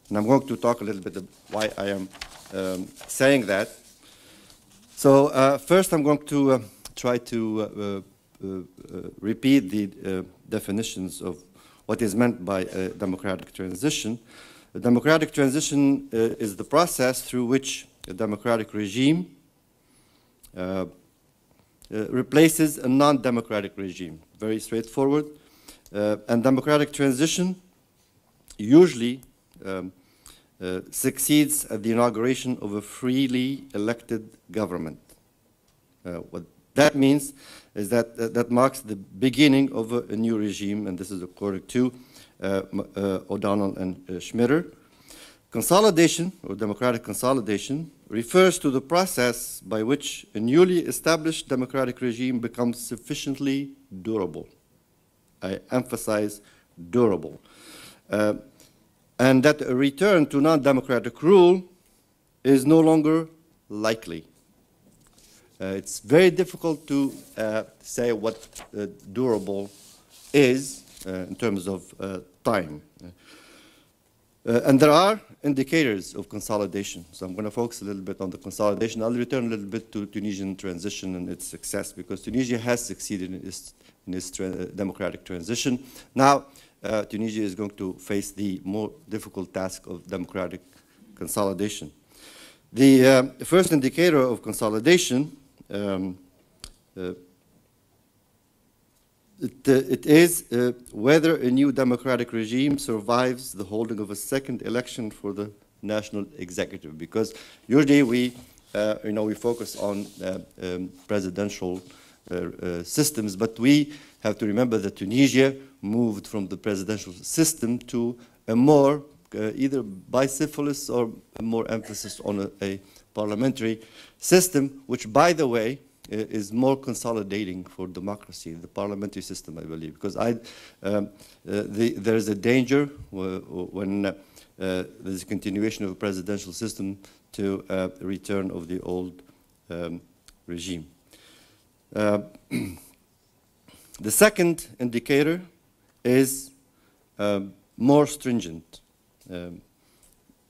and I'm going to talk a little bit about why I am saying that. So first I'm going to try to repeat the definitions of what is meant by a democratic transition. A democratic transition is the process through which a democratic regime replaces a non-democratic regime. Very straightforward. And democratic transition usually succeeds at the inauguration of a freely elected government. What that means is that that marks the beginning of a new regime, and this is according to O'Donnell and Schmitter. Consolidation, or democratic consolidation, refers to the process by which a newly established democratic regime becomes sufficiently durable. I emphasize durable. And that a return to non-democratic rule is no longer likely. It's very difficult to say what durable is in terms of time. And there are indicators of consolidation. So I'm going to focus a little bit on the consolidation. I'll return a little bit to Tunisian transition and its success, because Tunisia has succeeded in its democratic transition. Now, Tunisia is going to face the more difficult task of democratic consolidation. The first indicator of consolidation it is whether a new democratic regime survives the holding of a second election for the national executive, because usually we focus on presidential systems, but we have to remember that Tunisia moved from the presidential system to a more either bisyphilous or a more emphasis on a parliamentary system, which, by the way, is more consolidating for democracy, the parliamentary system, I believe, because there is a danger when there's a continuation of a presidential system to a return of the old regime. The second indicator is more stringent.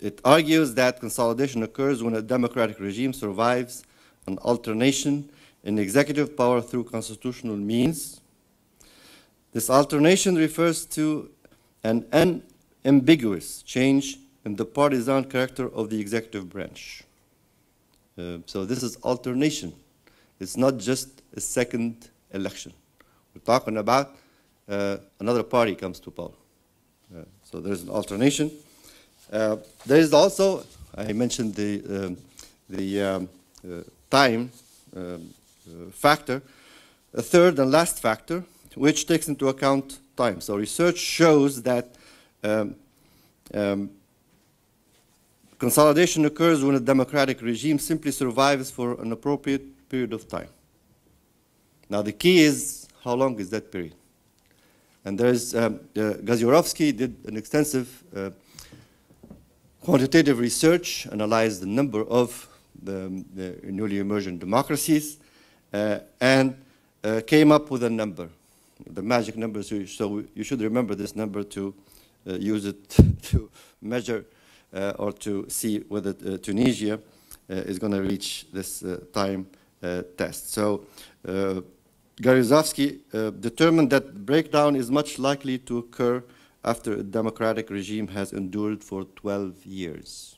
It argues that consolidation occurs when a democratic regime survives an alternation in executive power through constitutional means. This alternation refers to an unambiguous change in the partisan character of the executive branch. So this is alternation. It's not just a second election. We're talking about another party comes to power. So there's an alternation. There is also, I mentioned the time factor, a third and last factor, which takes into account time. So research shows that consolidation occurs when a democratic regime simply survives for an appropriate period of time. Now the key is, how long is that period? And there's, Gaziorowski did an extensive quantitative research, analyzed the number of the newly emergent democracies, and came up with a number, the magic number. So you should remember this number to use it to measure or to see whether Tunisia is going to reach this time test. So Gaziorowski determined that breakdown is much likely to occur after a democratic regime has endured for 12 years.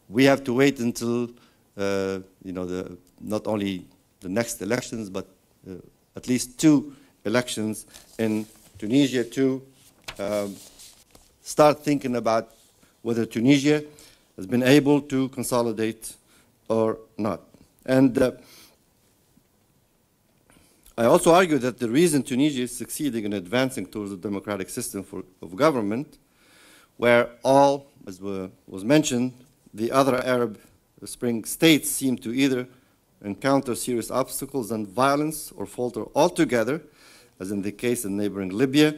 We have to wait until not only the next elections, but at least 2 elections in Tunisia to start thinking about whether Tunisia has been able to consolidate or not. And I also argue that the reason Tunisia is succeeding in advancing towards a democratic system of government, where all, as was mentioned, the other Arab Spring states seem to either encounter serious obstacles and violence or falter altogether, as in the case in neighboring Libya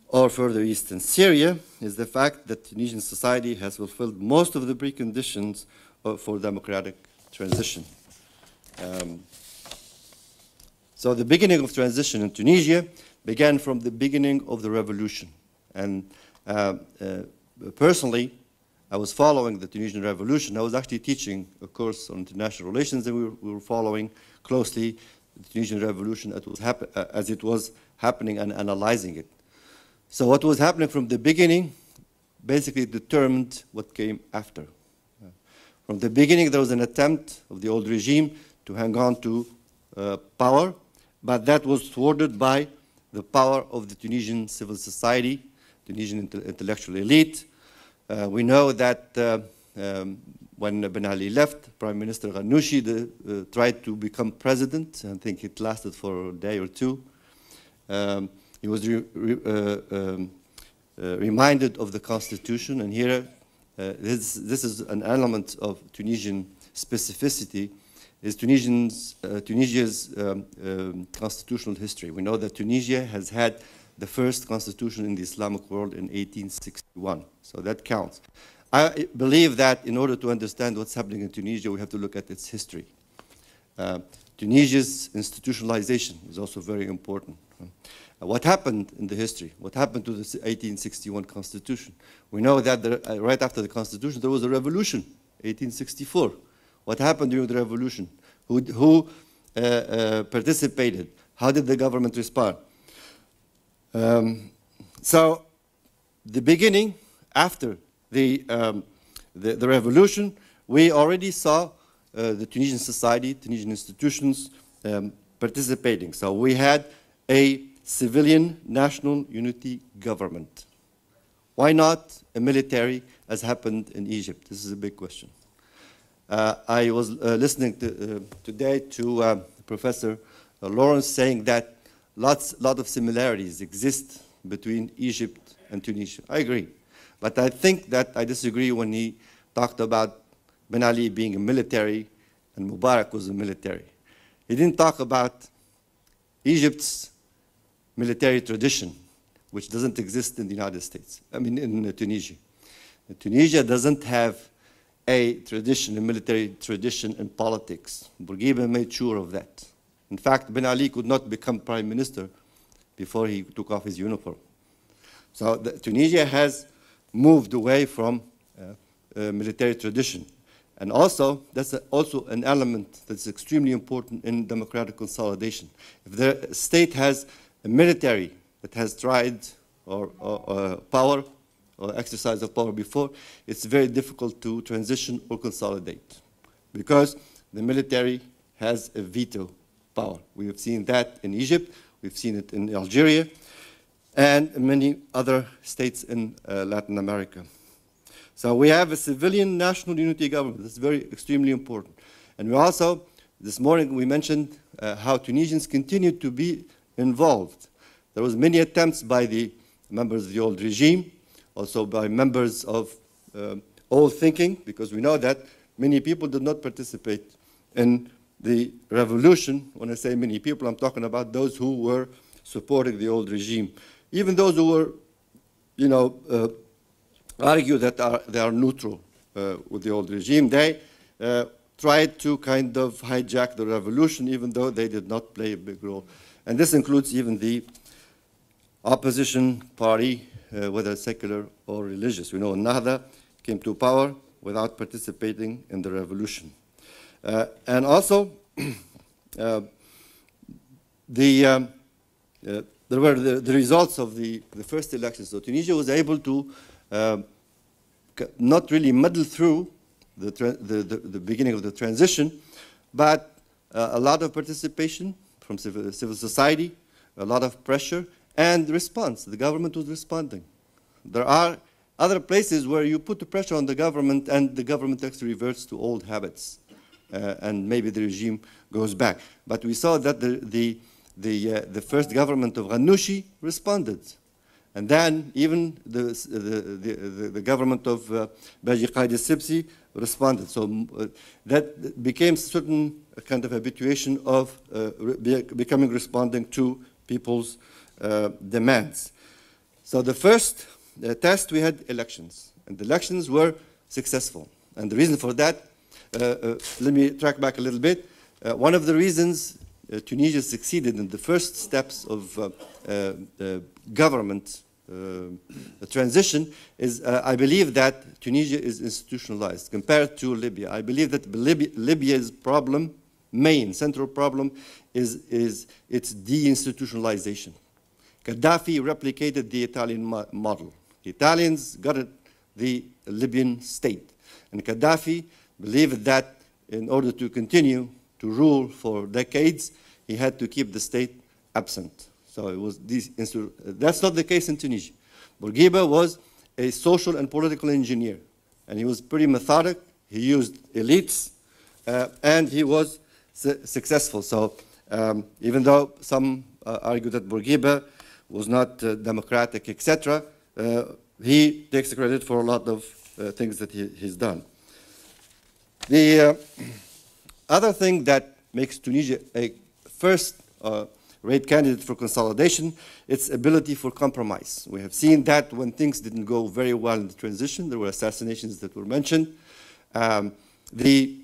or further east in Syria, is the fact that Tunisian society has fulfilled most of the preconditions for democratic transition. So the beginning of transition in Tunisia began from the beginning of the revolution. And personally, I was following the Tunisian revolution. I was actually teaching a course on international relations, and we were following closely the Tunisian revolution as it was happening and analyzing it. So what was happening from the beginning basically determined what came after. From the beginning, there was an attempt of the old regime to hang on to power, but that was thwarted by the power of the Tunisian civil society, Tunisian intellectual elite. We know that when Ben Ali left, Prime Minister Ghannouchi tried to become president. I think it lasted for a day or two. He was reminded of the constitution, and here this is an element of Tunisian specificity, is Tunisia's constitutional history. We know that Tunisia has had the first constitution in the Islamic world in 1861, so that counts. I believe that in order to understand what's happening in Tunisia, we have to look at its history. Tunisia's institutionalization is also very important. What happened in the history? What happened to the 1861 constitution? We know that right after the constitution, there was a revolution, 1864. What happened during the revolution? Who participated? How did the government respond? So the beginning, after the revolution, we already saw the Tunisian society, Tunisian institutions participating. So we had a civilian national unity government. Why not a military, as happened in Egypt? This is a big question. I was listening today to Professor Lawrence saying that lot of similarities exist between Egypt and Tunisia. I agree. But I think that I disagree when he talked about Ben Ali being a military and Mubarak was a military. He didn't talk about Egypt's military tradition, which doesn't exist in the United States, in Tunisia. Tunisia doesn't have a tradition, a military tradition in politics. Bourguiba made sure of that. In fact, Ben Ali could not become prime minister before he took off his uniform. So Tunisia has moved away from military tradition. And also, that's also an element that's extremely important in democratic consolidation. If the state has a military that has tried power or exercise of power before, it's very difficult to transition or consolidate because the military has a veto power. We have seen that in Egypt, we've seen it in Algeria, and many other states in Latin America. So we have a civilian national unity government. That's very extremely important. And we also, this morning we mentioned how Tunisians continue to be involved. There was many attempts by the members of the old regime, also by members of old thinking, because we know that many people did not participate in the revolution. When I say many people, I'm talking about those who were supporting the old regime. Even those who were, argue that they are neutral with the old regime, they tried to kind of hijack the revolution, even though they did not play a big role. And this includes even the opposition party, whether secular or religious. We know Nahda came to power without participating in the revolution. And also, there were the results of the first election. So Tunisia was able to not really muddle through the beginning of the transition, but a lot of participation from civil society, a lot of pressure, and response. The government was responding. There are other places where you put the pressure on the government and the government actually reverts to old habits, and maybe the regime goes back. But we saw that the first government of Ghannouchi responded. And then even the government of Baji Qaid al-Sibsi responded. So that became certain kind of habituation of becoming responding to people's demands. So the first test, we had elections. And the elections were successful. And the reason for that, let me track back a little bit. One of the reasons Tunisia succeeded in the first steps of government transition is I believe that Tunisia is institutionalized compared to Libya. I believe that Libya's problem, main central problem, is its deinstitutionalization. Gaddafi replicated the Italian model. The Italians got the Libyan state. And Gaddafi believed that in order to continue to rule for decades, he had to keep the state absent. So it was that's not the case in Tunisia. Bourguiba was a social and political engineer, and he was pretty methodic. He used elites, and he was successful. So even though some argue that Bourguiba was not democratic, etc., he takes the credit for a lot of things that he's done. The other thing that makes Tunisia a first-rate candidate for consolidation, its ability for compromise. We have seen that when things didn't go very well in the transition, there were assassinations that were mentioned. The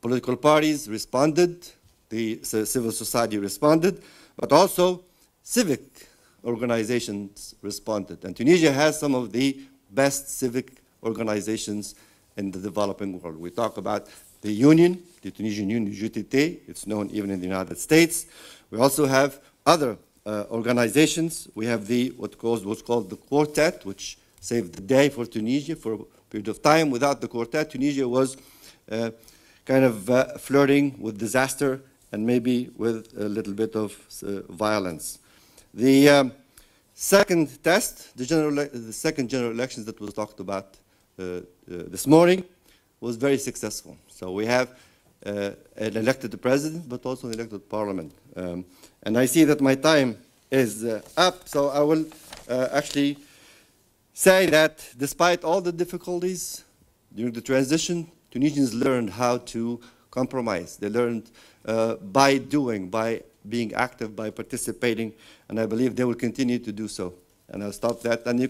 political parties responded, the civil society responded, but also civic organizations responded. And Tunisia has some of the best civic organizations in the developing world. We talk about the union, the Tunisian Union, UTT, it's known even in the United States. We also have other organizations. We have what's called the Quartet, which saved the day for Tunisia for a period of time. Without the Quartet, Tunisia was kind of flirting with disaster and maybe with a little bit of violence. The second test, the second general elections that was talked about this morning, was very successful. So we have an elected president, but also an elected parliament. And I see that my time is up, so I will actually say that despite all the difficulties during the transition, Tunisians learned how to compromise. They learned by doing, by being active, by participating, and I believe they will continue to do so. And I'll stop that, and you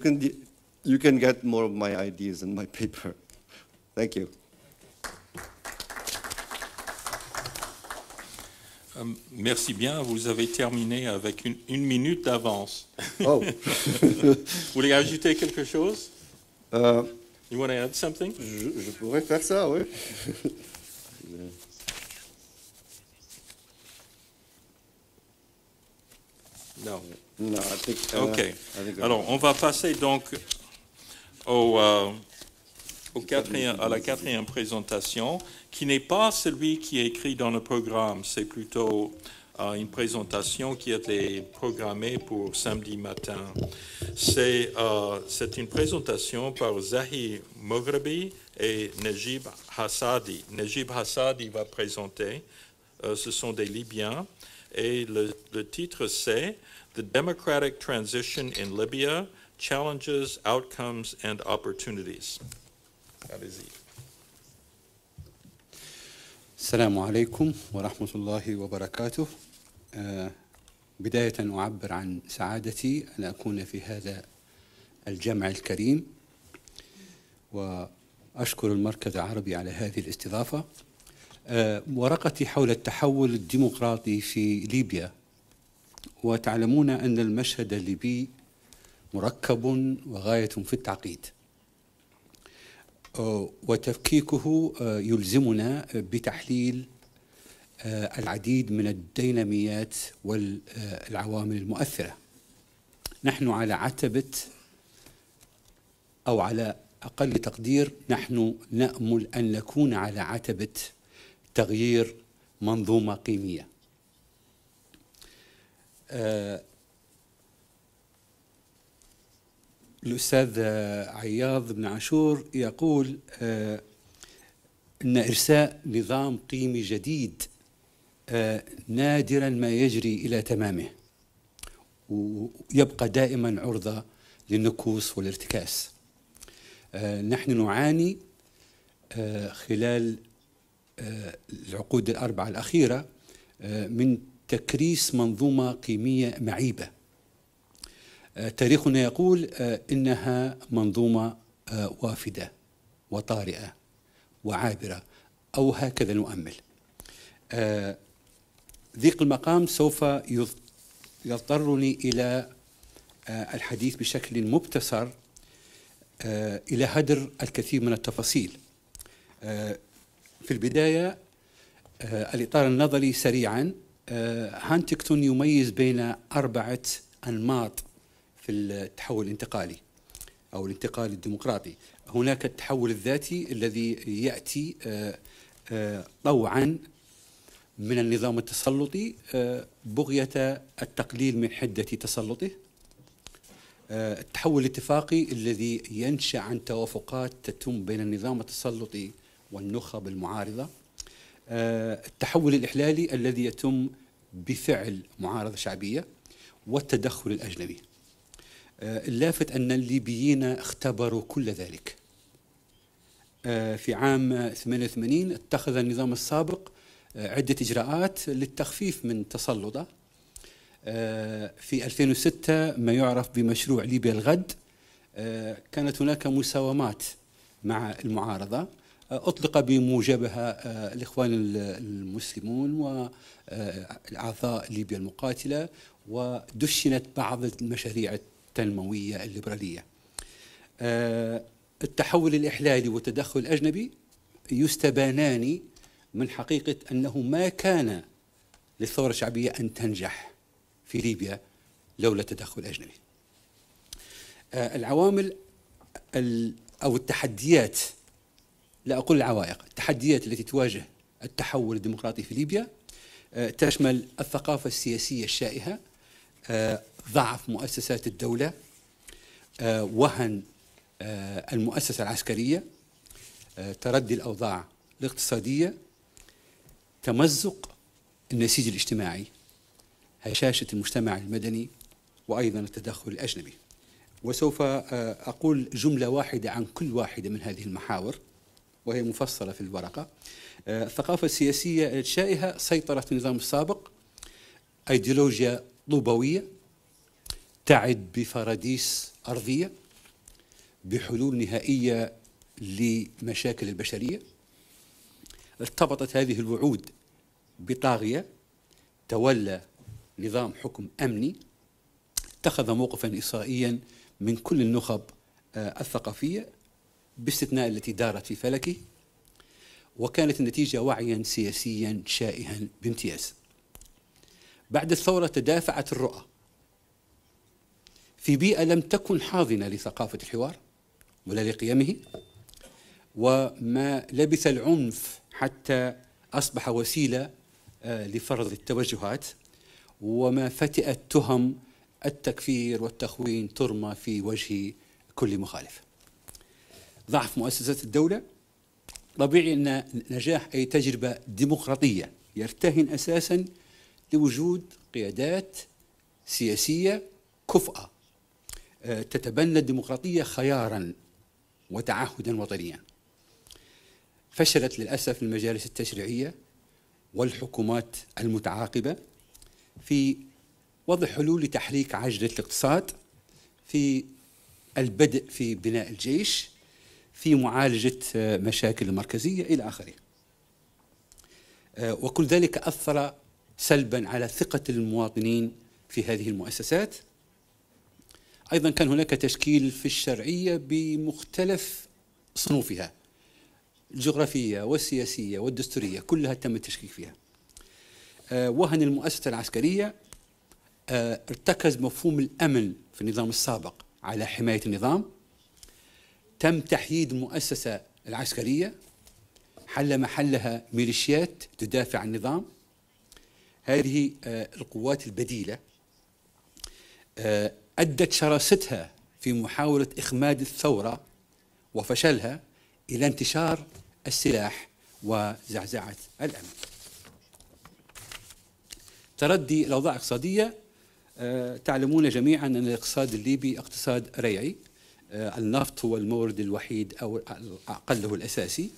can get more of my ideas in my paper. Thank you. Merci bien, vous avez terminé avec une minute d'avance. Oh. Vous voulez ajouter quelque chose? You want to add something? Je pourrais faire ça, oui. Non. No, I think, OK. I think Alors, on va passer donc à la quatrième présentation, qui n'est pas celui qui est écrit dans le programme. C'est plutôt une présentation qui a été programmée pour samedi matin. C'est une présentation par Zahi Moghrabi et Najib Hassadi. Najib Hassadi va présenter. Ce sont des Libyens. Et le titre, c'est « The Democratic Transition in Libya, Challenges, Outcomes and Opportunities ». Allez-y. السلام عليكم ورحمة الله وبركاته. بداية أعبر عن سعادتي أن أكون في هذا الجمع الكريم، وأشكر المركز العربي على هذه الاستضافة. ورقتي حول التحول الديمقراطي في ليبيا، وتعلمون أن المشهد الليبي مركب وغاية في التعقيد، وتفكيكه يلزمنا بتحليل العديد من الديناميات والعوامل المؤثرة. نحن على عتبة، أو على أقل تقدير نحن نأمل أن نكون على عتبة تغيير منظومة قيمية. الأستاذ عياض بن عاشور يقول أن إرساء نظام قيمي جديد نادرا ما يجري إلى تمامه، ويبقى دائما عرضة للنكوص والارتكاس. نحن نعاني خلال العقود الأربعة الأخيرة من تكريس منظومة قيمية معيبة. تاريخنا يقول إنها منظومة وافدة وطارئة وعابرة، أو هكذا نؤمل. ضيق المقام سوف يضطرني إلى الحديث بشكل مبتسر إلى هدر الكثير من التفاصيل. في البداية الإطار النظري سريعا. هانتينغتون يميز بين 4 أنماط في التحول الانتقالي أو الانتقال الديمقراطي. هناك التحول الذاتي الذي يأتي طوعا من النظام التسلطي بغية التقليل من حدة تسلطه. التحول الاتفاقي الذي ينشأ عن توافقات تتم بين النظام التسلطي والنخب المعارضة. التحول الإحلالي الذي يتم بفعل معارضة شعبية، والتدخل الأجنبي. اللافت أن الليبيين اختبروا كل ذلك. في عام 88 اتخذ النظام السابق عدة إجراءات للتخفيف من تسلطه. في 2006 ما يعرف بمشروع ليبيا الغد، كانت هناك مساومات مع المعارضة، أطلق بموجبها الإخوان المسلمون والأعضاء ليبيا المقاتلة، ودشنت بعض المشاريع التنموية الليبرالية. التحول الإحلالي والتدخل الأجنبي يستبانان من حقيقة أنه ما كان للثورة الشعبية أن تنجح في ليبيا لولا التدخل الأجنبي. العوامل أو التحديات، لا أقول العوائق، التحديات التي تواجه التحول الديمقراطي في ليبيا تشمل الثقافة السياسية الشائعة، ضعف مؤسسات الدولة، وهن المؤسسة العسكرية، تردي الأوضاع الاقتصادية، تمزق النسيج الاجتماعي، هشاشة المجتمع المدني، وأيضا التدخل الأجنبي. وسوف أقول جملة واحدة عن كل واحدة من هذه المحاور وهي مفصلة في الورقة. الثقافة السياسية الشائعة سيطرة النظام السابق، أيديولوجيا طوبوية تعد بفراديس أرضية بحلول نهائية لمشاكل البشرية. ارتبطت هذه الوعود بطاغية تولى نظام حكم أمني اتخذ موقفا إصرائيا من كل النخب الثقافية باستثناء التي دارت في فلكه، وكانت النتيجة وعيا سياسيا شائعا بامتياز. بعد الثورة تدافعت الرؤى في بيئة لم تكن حاضنة لثقافة الحوار ولا لقيمه، وما لبث العنف حتى أصبح وسيلة لفرض التوجهات، وما فتئت تهم التكفير والتخوين ترمى في وجه كل مخالف. ضعف مؤسسات الدولة. طبيعي أن نجاح أي تجربة ديمقراطية يرتهن أساسا لوجود قيادات سياسية كفءة تتبنى الديمقراطية خيارا وتعهدا وطنيا. فشلت للأسف المجالس التشريعية والحكومات المتعاقبة في وضع حلول لتحريك عجلة الاقتصاد، في البدء في بناء الجيش، في معالجة مشاكل المركزية إلى آخره. وكل ذلك أثر سلبا على ثقة المواطنين في هذه المؤسسات. أيضا كان هناك تشكيل في الشرعية بمختلف صنوفها، الجغرافية والسياسية والدستورية كلها تم التشكيك فيها. وهن المؤسسة العسكرية. ارتكز مفهوم الأمن في النظام السابق على حماية النظام. تم تحييد المؤسسة العسكرية، حل محلها ميليشيات تدافع عن النظام. هذه القوات البديلة أدت شراستها في محاولة إخماد الثورة وفشلها إلى انتشار السلاح وزعزعة الأمن. تردي الأوضاع الاقتصادية، تعلمون جميعا أن الاقتصاد الليبي اقتصاد ريعي، النفط هو المورد الوحيد أو أقله الأساسي.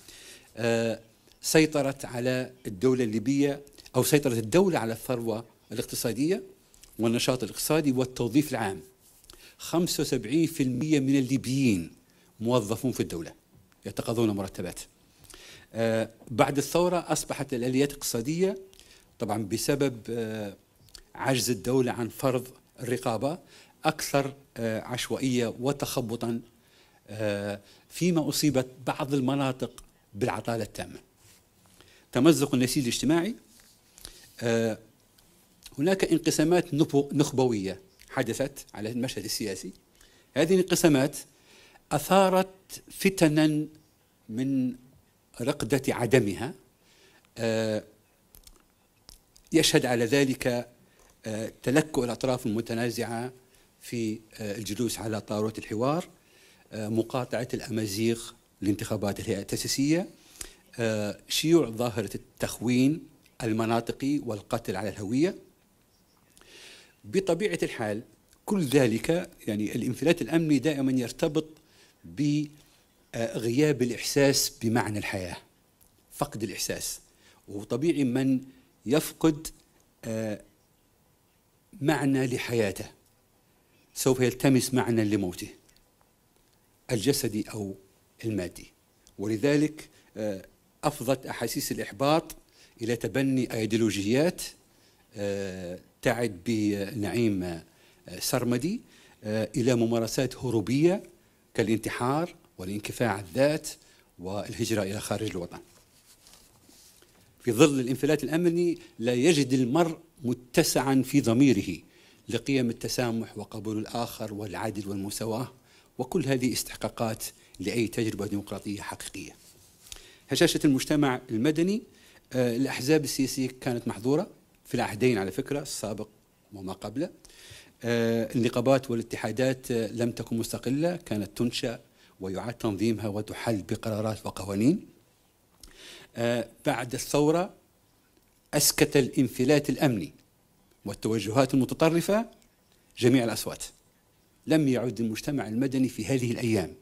سيطرت على الدولة الليبية أو سيطرت الدولة على الثروة الاقتصادية والنشاط الاقتصادي والتوظيف العام. 75% من الليبيين موظفون في الدولة يتقاضون مرتبات. بعد الثورة أصبحت الآليات الاقتصادية طبعا بسبب عجز الدولة عن فرض الرقابة أكثر عشوائية وتخبطا، فيما أصيبت بعض المناطق بالعطالة التامة. تمزق النسيج الاجتماعي، هناك انقسامات نخبوية حدثت على المشهد السياسي. هذه الانقسامات أثارت فتنا من رقدة عدمها، يشهد على ذلك تلكؤ الأطراف المتنازعة في الجلوس على طاولة الحوار، مقاطعة الأمازيغ لانتخابات الهيئة التأسيسية، شيوع ظاهرة التخوين المناطقي والقتل على الهوية. بطبيعة الحال كل ذلك يعني الانفلات الأمني دائما يرتبط بغياب الإحساس بمعنى الحياة، فقد الإحساس، وطبيعي من يفقد معنى لحياته سوف يلتمس معنى لموته الجسدي أو المادي، ولذلك أفضت أحاسيس الإحباط إلى تبني أيديولوجيات تعد بنعيم سرمدي، إلى ممارسات هروبية كالانتحار والانكفاء عن الذات والهجرة إلى خارج الوطن. في ظل الانفلات الأمني لا يجد المرء متسعا في ضميره لقيم التسامح وقبول الآخر والعدل والمساواة، وكل هذه استحقاقات لأي تجربة ديمقراطية حقيقية. هشاشة المجتمع المدني، الأحزاب السياسية كانت محظورة في العهدين على فكرة، السابق وما قبله. النقابات والاتحادات لم تكن مستقلة، كانت تنشأ ويعاد تنظيمها وتحل بقرارات وقوانين. بعد الثورة أسكت الانفلات الأمني والتوجهات المتطرفة جميع الأصوات. لم يعد المجتمع المدني في هذه الأيام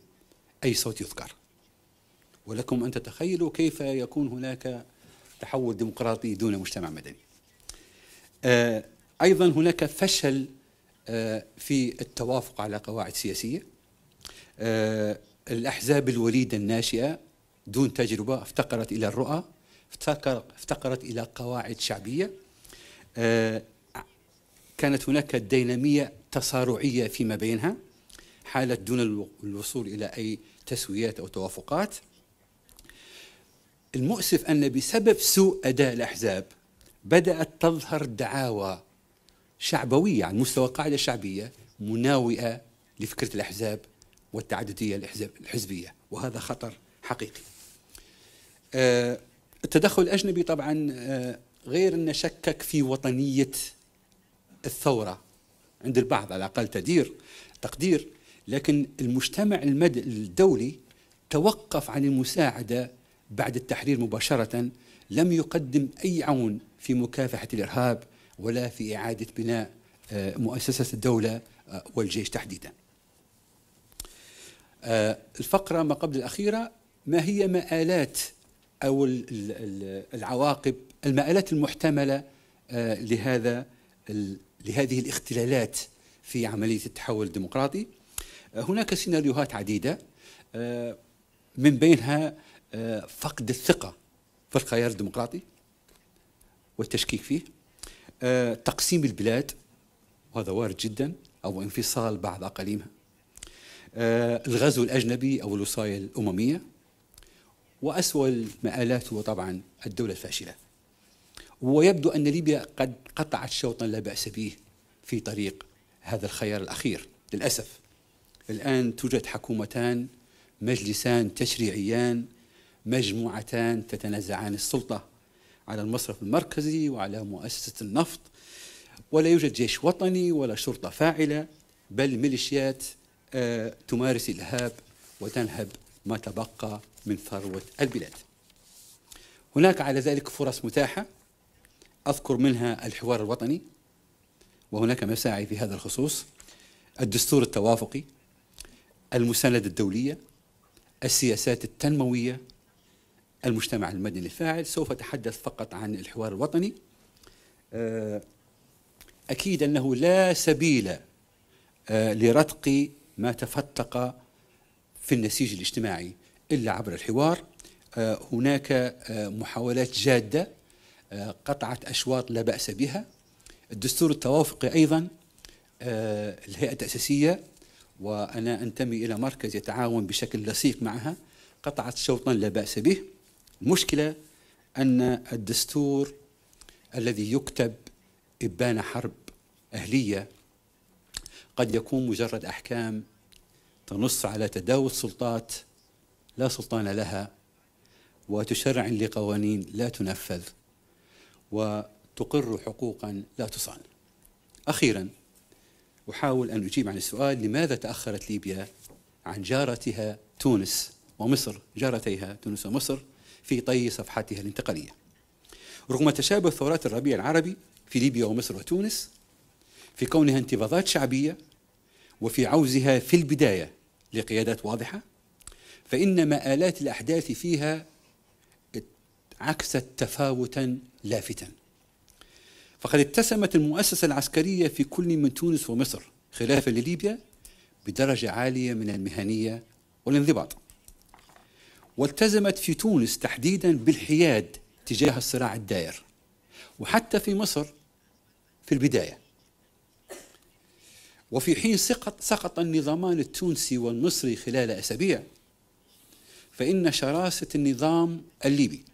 أي صوت يذكر، ولكم أن تتخيلوا كيف يكون هناك تحول ديمقراطي دون مجتمع مدني. أيضا هناك فشل في التوافق على قواعد سياسية. الأحزاب الوليدة الناشئة دون تجربة افتقرت إلى الرؤى، افتقرت إلى قواعد شعبية. كانت هناك دينامية تصارعية فيما بينها حالت دون الوصول إلى أي تسويات أو توافقات. المؤسف أن بسبب سوء أداء الأحزاب بدأت تظهر دعاوى شعبوية على مستوى القاعدة الشعبية مناوئة لفكرة الأحزاب والتعددية الحزبية، وهذا خطر حقيقي. التدخل الأجنبي طبعا غير أن شكك في وطنية الثورة عند البعض على أقل تقدير، لكن المجتمع الدولي توقف عن المساعدة بعد التحرير مباشرة، لم يقدم أي عون في مكافحة الإرهاب ولا في إعادة بناء مؤسسة الدولة والجيش تحديدا. الفقرة ما قبل الأخيرة، ما هي مآلات أو العواقب، المآلات المحتملة لهذه الاختلالات في عملية التحول الديمقراطي؟ هناك سيناريوهات عديدة، من بينها فقد الثقة في الخيار الديمقراطي والتشكيك فيه، تقسيم البلاد وهذا وارد جدا، أو انفصال بعض أقاليمها، الغزو الأجنبي أو الوصاية الأممية، وأسوأ المآلات هو طبعا الدولة الفاشلة. ويبدو أن ليبيا قد قطعت شوطا لا بأس به في طريق هذا الخيار الأخير للأسف. الآن توجد حكومتان، مجلسان تشريعيان، مجموعتان تتنازعان السلطة على المصرف المركزي وعلى مؤسسة النفط، ولا يوجد جيش وطني ولا شرطة فاعلة، بل ميليشيات تمارس الإرهاب وتنهب ما تبقى من ثروة البلاد. هناك على ذلك فرص متاحة أذكر منها الحوار الوطني، وهناك مساعي في هذا الخصوص، الدستور التوافقي، المساندة الدولية، السياسات التنموية، المجتمع المدني الفاعل. سوف أتحدث فقط عن الحوار الوطني. أكيد أنه لا سبيل لرتق ما تفتق في النسيج الاجتماعي إلا عبر الحوار. هناك محاولات جادة قطعت أشواط لا بأس بها. الدستور التوافقي أيضا الهيئة التأسيسية، وأنا أنتمي إلى مركز يتعاون بشكل لصيق معها، قطعت شوطا لا بأس به. المشكلة أن الدستور الذي يكتب إبان حرب أهلية قد يكون مجرد أحكام تنص على تداول سلطات لا سلطان لها، وتشرع لقوانين لا تنفذ، وتقر حقوقا لا تصان. أخيرا أحاول أن أجيب عن السؤال: لماذا تأخرت ليبيا عن جارتها تونس ومصر، جارتيها تونس ومصر، في طي صفحتها الانتقالية؟ رغم تشابه ثورات الربيع العربي في ليبيا ومصر وتونس في كونها انتفاضات شعبية وفي عوزها في البداية لقيادات واضحة، فإن مآلات الأحداث فيها عكست تفاوتا لافتا. فقد اتسمت المؤسسة العسكرية في كل من تونس ومصر خلافا لليبيا بدرجة عالية من المهنية والانضباط، والتزمت في تونس تحديدا بالحياد تجاه الصراع الدائر، وحتى في مصر في البداية. وفي حين سقط النظامان التونسي والمصري خلال أسابيع، فإن شراسة النظام الليبي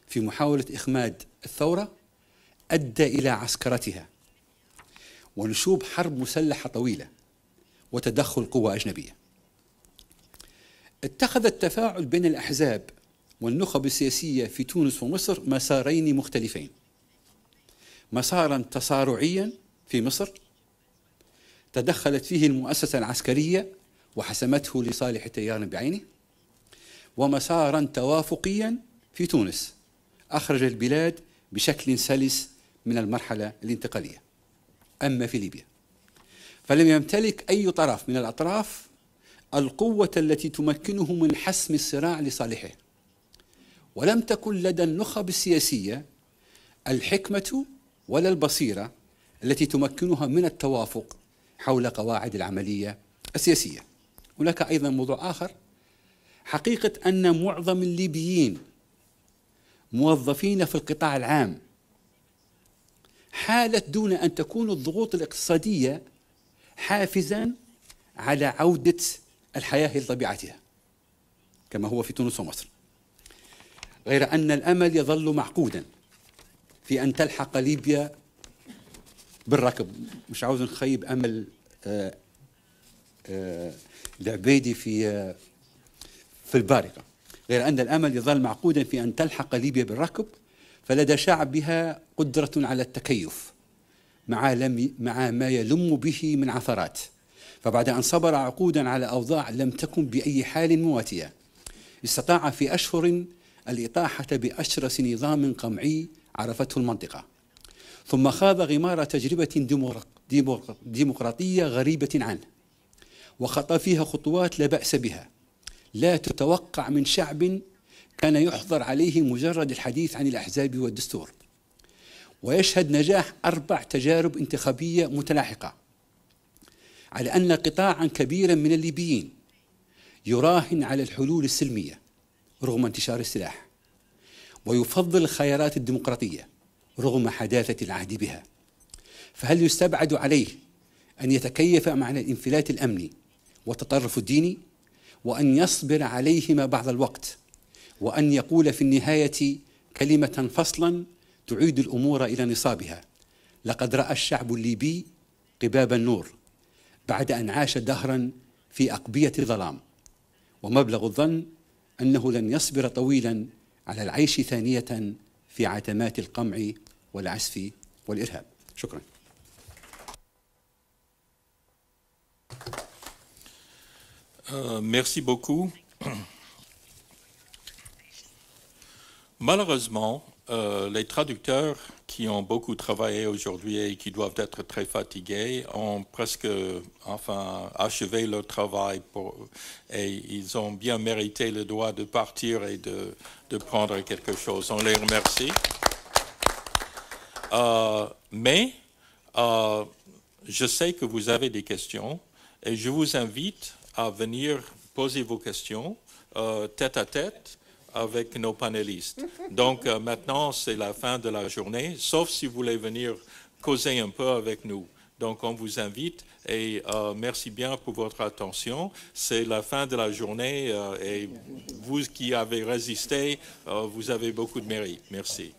في محاولة إخماد الثورة أدى إلى عسكرتها ونشوب حرب مسلحة طويلة وتدخل قوى أجنبية. اتخذ التفاعل بين الأحزاب والنخب السياسية في تونس ومصر مسارين مختلفين: مسارا تصارعيا في مصر تدخلت فيه المؤسسة العسكرية وحسمته لصالح تيار بعينه، ومسارا توافقيا في تونس أخرج البلاد بشكل سلس من المرحلة الانتقالية. أما في ليبيا فلم يمتلك أي طرف من الأطراف القوة التي تمكنه من حسم الصراع لصالحه، ولم تكن لدى النخب السياسية الحكمة ولا البصيرة التي تمكنها من التوافق حول قواعد العملية السياسية. هناك أيضا موضوع آخر: حقيقة أن معظم الليبيين موظفين في القطاع العام حالت دون أن تكون الضغوط الاقتصادية حافزا على عودة الحياة إلى طبيعتها كما هو في تونس ومصر، غير أن الأمل يظل معقودا في أن تلحق ليبيا بالركب. مش عاوز نخيب أمل العبيدي في البارقة، غير أن الأمل يظل معقودا في أن تلحق ليبيا بالركب، فلدى شعبها قدرة على التكيف مع ما يلم به من عثرات. فبعد أن صبر عقودا على أوضاع لم تكن بأي حال مواتية، استطاع في أشهر الإطاحة بأشرس نظام قمعي عرفته المنطقة، ثم خاض غمار تجربة ديمقراطية غريبة عنه، وخطى فيها خطوات لا بأس بها، لا تتوقع من شعب كان يحظر عليه مجرد الحديث عن الأحزاب والدستور، ويشهد نجاح 4 تجارب انتخابية متلاحقة، على أن قطاعا كبيرا من الليبيين يراهن على الحلول السلمية رغم انتشار السلاح، ويفضل الخيارات الديمقراطية رغم حداثة العهد بها. فهل يستبعد عليه أن يتكيف مع الانفلات الأمني والتطرف الديني، وأن يصبر عليهما بعض الوقت، وأن يقول في النهاية كلمة فصلا تعيد الأمور إلى نصابها: لقد رأى الشعب الليبي قباب النور بعد أن عاش دهرا في أقبية ظلام، ومبلغ الظن أنه لن يصبر طويلا على العيش ثانية في عتمات القمع والعسف والإرهاب. شكرا. Merci beaucoup. Malheureusement, les traducteurs qui ont beaucoup travaillé aujourd'hui et qui doivent être très fatigués ont presque achevé leur travail et ils ont bien mérité le droit de partir et de prendre quelque chose. On les remercie. Mais je sais que vous avez des questions et je vous invite à venir poser vos questions tête à tête avec nos panélistes. Donc maintenant, c'est la fin de la journée, sauf si vous voulez venir causer un peu avec nous. Donc on vous invite et merci bien pour votre attention. C'est la fin de la journée et vous qui avez résisté, vous avez beaucoup de mérite. Merci.